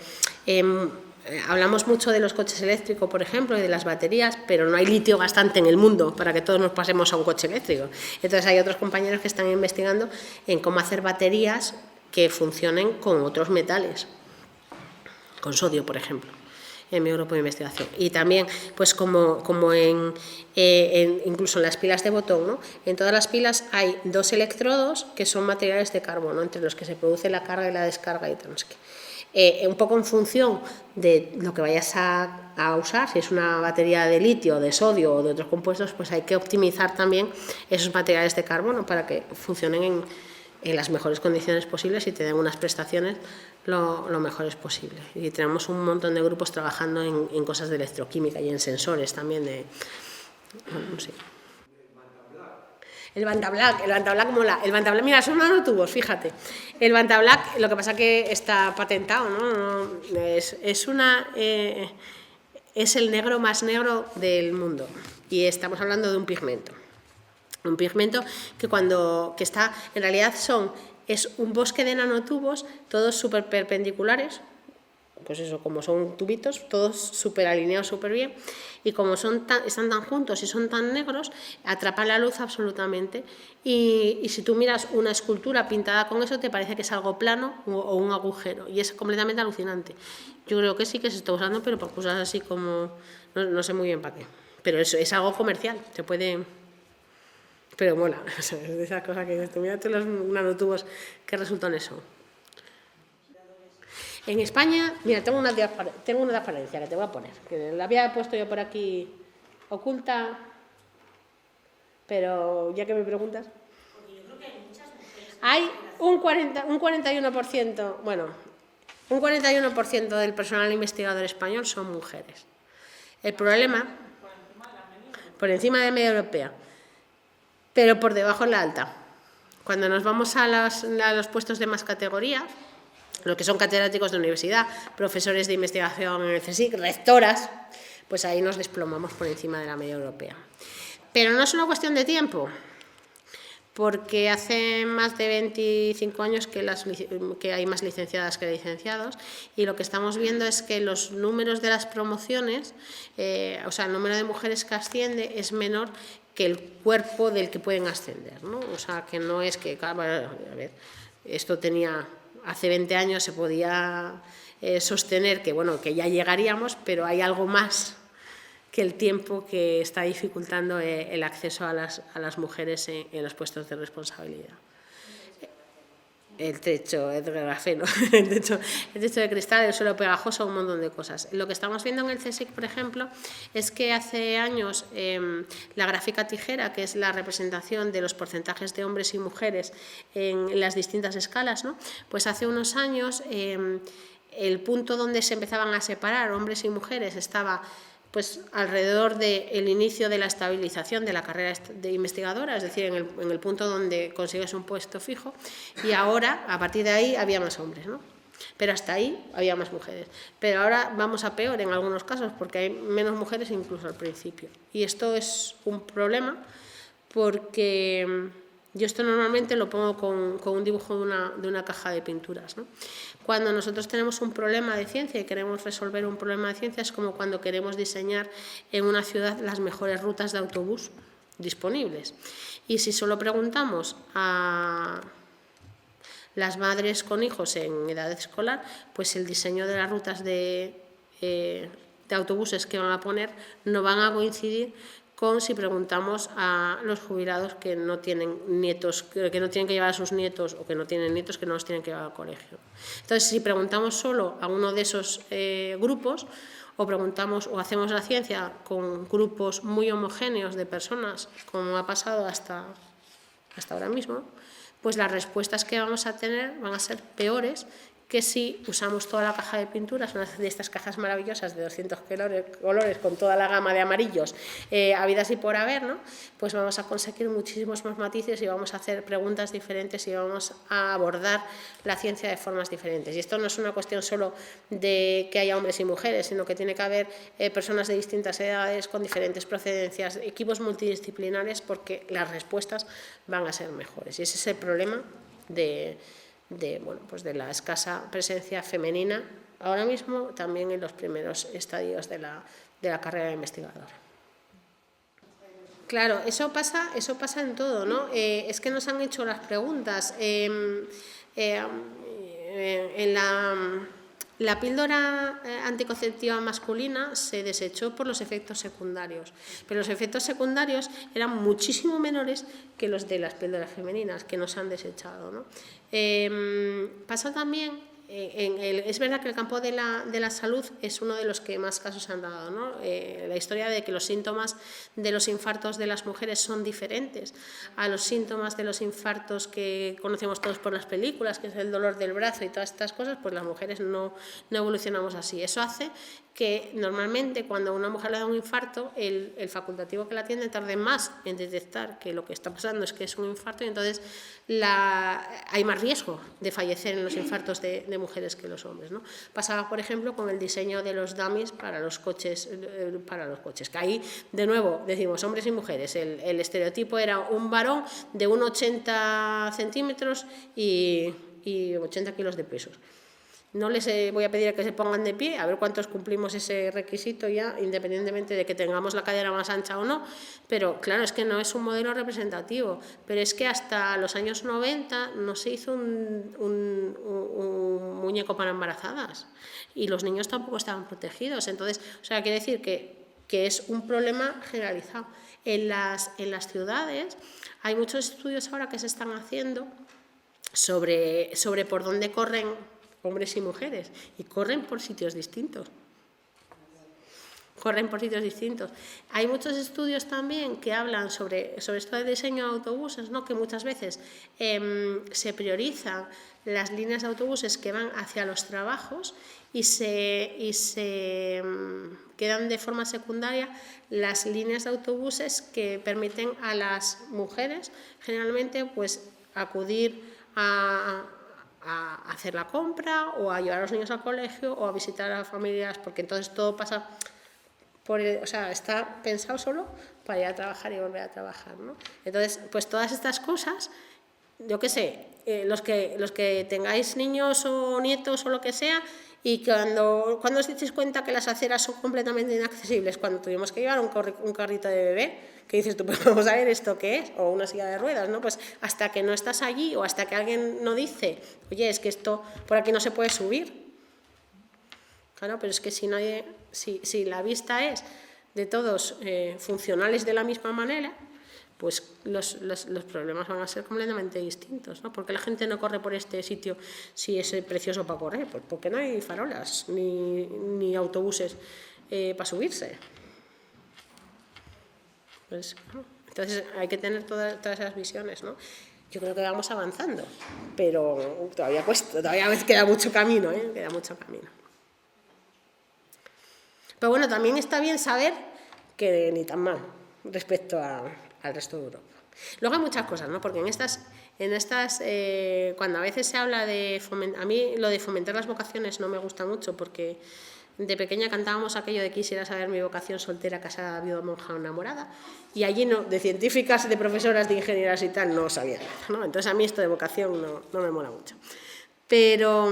hablamos mucho de los coches eléctricos, por ejemplo, y de las baterías, pero no hay litio bastante en el mundo para que todos nos pasemos a un coche eléctrico. Entonces hay otros compañeros que están investigando en cómo hacer baterías que funcionen con otros metales, con sodio, por ejemplo, en mi grupo de investigación. Y también, pues como incluso en las pilas de botón, ¿no? En todas las pilas hay 2 electrodos que son materiales de carbono, entre los que se produce la carga y la descarga y tal, no sé qué. Un poco en función de lo que vayas a usar, si es una batería de litio, de sodio o de otros compuestos, pues hay que optimizar también esos materiales de carbono para que funcionen en las mejores condiciones posibles y te den unas prestaciones lo mejores posible. Y tenemos un montón de grupos trabajando en cosas de electroquímica y en sensores también de... Bueno, sí. El Vantablack mola. El Vantablack, mira, son nanotubos, fíjate. El Vantablack, lo que pasa que está patentado, ¿no? Es el negro más negro del mundo. Y estamos hablando de un pigmento. Un pigmento que está, en realidad es un bosque de nanotubos, todos súper perpendiculares, pues eso, como son tubitos, todos súper alineados, súper bien, y como están tan juntos y son tan negros, atrapan la luz absolutamente, y si tú miras una escultura pintada con eso, te parece que es algo plano o un agujero, y es completamente alucinante. Yo creo que sí que se está usando, pero por cosas así como, no sé muy bien para qué, pero es algo comercial, se puede... Pero mola, o sea, es de esas cosas que dices, mírate los nanotubos que resultan eso. En España, mira, tengo una transparencia que te voy a poner, que la había puesto yo por aquí oculta, pero ya que me preguntas. Hay un 41%, bueno, un 41% del personal investigador español son mujeres. El problema, por encima de media europea, pero por debajo en la alta. Cuando nos vamos a los puestos de más categoría, los que son catedráticos de universidad, profesores de investigación en el CSIC, rectoras, pues ahí nos desplomamos por encima de la media europea. Pero no es una cuestión de tiempo, porque hace más de 25 años que hay más licenciadas que licenciados, y lo que estamos viendo es que los números de las promociones, o sea, el número de mujeres que asciende es menor que el cuerpo del que pueden ascender, ¿no? O sea, que no es que, a ver, esto tenía, hace 20 años se podía sostener que, bueno, que ya llegaríamos, pero hay algo más que el tiempo que está dificultando el acceso a las mujeres en los puestos de responsabilidad. El techo de grafeno, el techo de cristal, el suelo pegajoso, un montón de cosas. Lo que estamos viendo en el CSIC, por ejemplo, es que hace años la gráfica tijera, que es la representación de los porcentajes de hombres y mujeres en las distintas escalas, ¿no? Pues hace unos años el punto donde se empezaban a separar hombres y mujeres estaba pues alrededor del inicio de la estabilización de la carrera de investigadora, es decir, en el punto donde consigues un puesto fijo, y ahora, a partir de ahí, había más hombres, ¿no? Pero hasta ahí había más mujeres. Pero ahora vamos a peor en algunos casos, porque hay menos mujeres incluso al principio. Y esto es un problema, porque yo esto normalmente lo pongo con un dibujo de una caja de pinturas, ¿no? Cuando nosotros tenemos un problema de ciencia y queremos resolver un problema de ciencia, es como cuando queremos diseñar en una ciudad las mejores rutas de autobús disponibles. Y si solo preguntamos a las madres con hijos en edad escolar, pues el diseño de las rutas de autobuses que van a poner no van a coincidir con si preguntamos a los jubilados que no tienen nietos, que no tienen que llevar a sus nietos, o que no tienen nietos que no los tienen que llevar al colegio. Entonces, si preguntamos solo a uno de esos grupos, o preguntamos o hacemos la ciencia con grupos muy homogéneos de personas, como ha pasado hasta ahora mismo, pues las respuestas que vamos a tener van a ser peores que si usamos toda la caja de pinturas, una de estas cajas maravillosas de 200 colores con toda la gama de amarillos habidas y por haber, ¿no? Pues vamos a conseguir muchísimos más matices y vamos a hacer preguntas diferentes y vamos a abordar la ciencia de formas diferentes. Y esto no es una cuestión solo de que haya hombres y mujeres, sino que tiene que haber personas de distintas edades, con diferentes procedencias, equipos multidisciplinares, porque las respuestas van a ser mejores. Y ese es el problema de la escasa presencia femenina ahora mismo también en los primeros estadios de la carrera de investigador. Claro, eso pasa en todo, ¿no? Es que nos han hecho las preguntas. En la píldora anticonceptiva masculina se desechó por los efectos secundarios, pero los efectos secundarios eran muchísimo menores que los de las píldoras femeninas, que no se han desechado, ¿no? Pasa también... es verdad que el campo de la salud es uno de los que más casos se han dado, ¿no? La historia de que los síntomas de los infartos de las mujeres son diferentes a los síntomas de los infartos que conocemos todos por las películas, que es el dolor del brazo y todas estas cosas, pues las mujeres no evolucionamos así. Eso hace que normalmente cuando a una mujer le da un infarto, el facultativo que la atiende tarde más en detectar que lo que está pasando es que es un infarto, y entonces hay más riesgo de fallecer en los infartos de mujeres que los hombres, ¿no? Pasaba, por ejemplo, con el diseño de los dummies para los coches, que ahí, de nuevo, decimos hombres y mujeres. El estereotipo era un varón de 1,80 centímetros y 80 kilos de pesos. No les voy a pedir que se pongan de pie, a ver cuántos cumplimos ese requisito ya, independientemente de que tengamos la cadera más ancha o no, pero claro, es que no es un modelo representativo, pero es que hasta los años 90 no se hizo un muñeco para embarazadas y los niños tampoco estaban protegidos. Entonces, o sea, quiere decir que es un problema generalizado. En las ciudades hay muchos estudios ahora que se están haciendo sobre por dónde corren hombres y mujeres, y corren por sitios distintos. Hay muchos estudios también que hablan sobre esto del diseño de autobuses, ¿no? Que muchas veces se priorizan las líneas de autobuses que van hacia los trabajos y se quedan de forma secundaria las líneas de autobuses que permiten a las mujeres generalmente pues acudir a hacer la compra o a llevar a los niños al colegio o a visitar a familias, porque entonces todo pasa o sea, está pensado solo para ir a trabajar y volver a trabajar, ¿no? Entonces, pues todas estas cosas, yo qué sé, los que tengáis niños o nietos o lo que sea, y cuando os disteis cuenta que las aceras son completamente inaccesibles, cuando tuvimos que llevar un carrito de bebé, que dices tú, pues vamos a ver esto qué es, o una silla de ruedas, ¿no? Pues hasta que no estás allí o hasta que alguien no dice, oye, es que esto por aquí no se puede subir. Claro, pero es que si la vista es de todos funcionales de la misma manera, pues los problemas van a ser completamente distintos, ¿no? ¿Por qué la gente no corre por este sitio si es precioso para correr? Pues porque no hay farolas ni autobuses para subirse. Pues, ¿no? Entonces hay que tener todas esas visiones, ¿no? Yo creo que vamos avanzando, pero todavía queda mucho camino, queda mucho camino. Pero bueno, también está bien saber que ni tan mal respecto al resto de Europa. Luego hay muchas cosas, ¿no? Porque en estas cuando a veces se habla de fomentar, a mí lo de fomentar las vocaciones no me gusta mucho, porque de pequeña cantábamos aquello de quisiera saber mi vocación soltera, casada, viuda, monja o enamorada, y allí no, de científicas, de profesoras, de ingenieras y tal, no sabía nada, ¿no? Entonces a mí esto de vocación no me mola mucho. Pero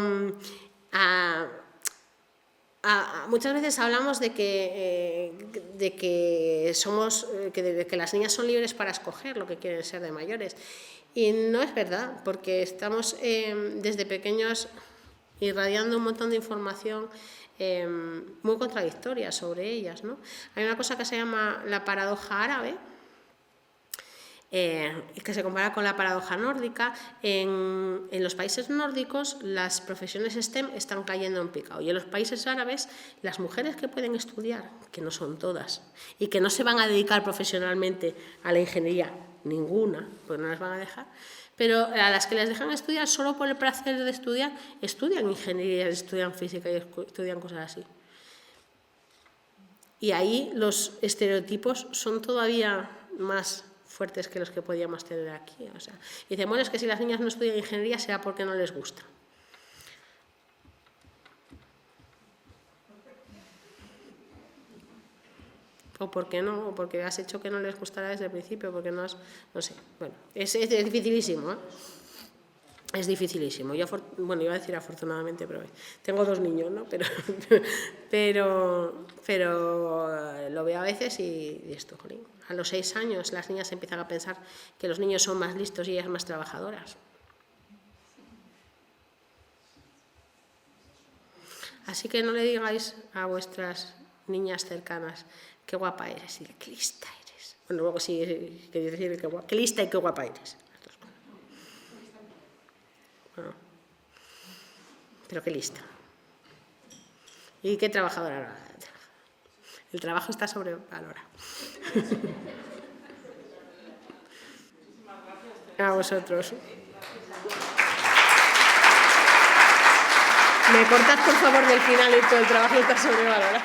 muchas veces hablamos de que las niñas son libres para escoger lo que quieren ser de mayores, y no es verdad, porque estamos desde pequeños irradiando un montón de información muy contradictoria sobre ellas, ¿no? Hay una cosa que se llama la paradoja árabe, que se compara con la paradoja nórdica. En los países nórdicos las profesiones STEM están cayendo en picado, y en los países árabes las mujeres que pueden estudiar, que no son todas, y que no se van a dedicar profesionalmente a la ingeniería, ninguna, porque no las van a dejar, pero a las que les dejan estudiar solo por el placer de estudiar, estudian ingeniería, estudian física y estudian cosas así. Y ahí los estereotipos son todavía más fuertes que los que podíamos tener aquí. O sea, dicen, bueno, es que si las niñas no estudian ingeniería será porque no les gusta. O porque no, o porque has hecho que no les gustara desde el principio, porque no sé. Bueno, es dificilísimo, ¿eh? Es dificilísimo. Yo, bueno, iba a decir afortunadamente, pero tengo 2 niños, ¿no? Pero lo veo a veces y esto, jolín. A los 6 años las niñas empiezan a pensar que los niños son más listos y ellas más trabajadoras. Así que no le digáis a vuestras niñas cercanas qué guapa eres y qué lista eres. Bueno, luego sí queréis decir qué lista y qué guapa eres. Bueno, pero qué lista. Y qué trabajadora. El trabajo está sobrevalorado. A vosotros. Me cortas por favor del final y todo el trabajo está sobrevalorado.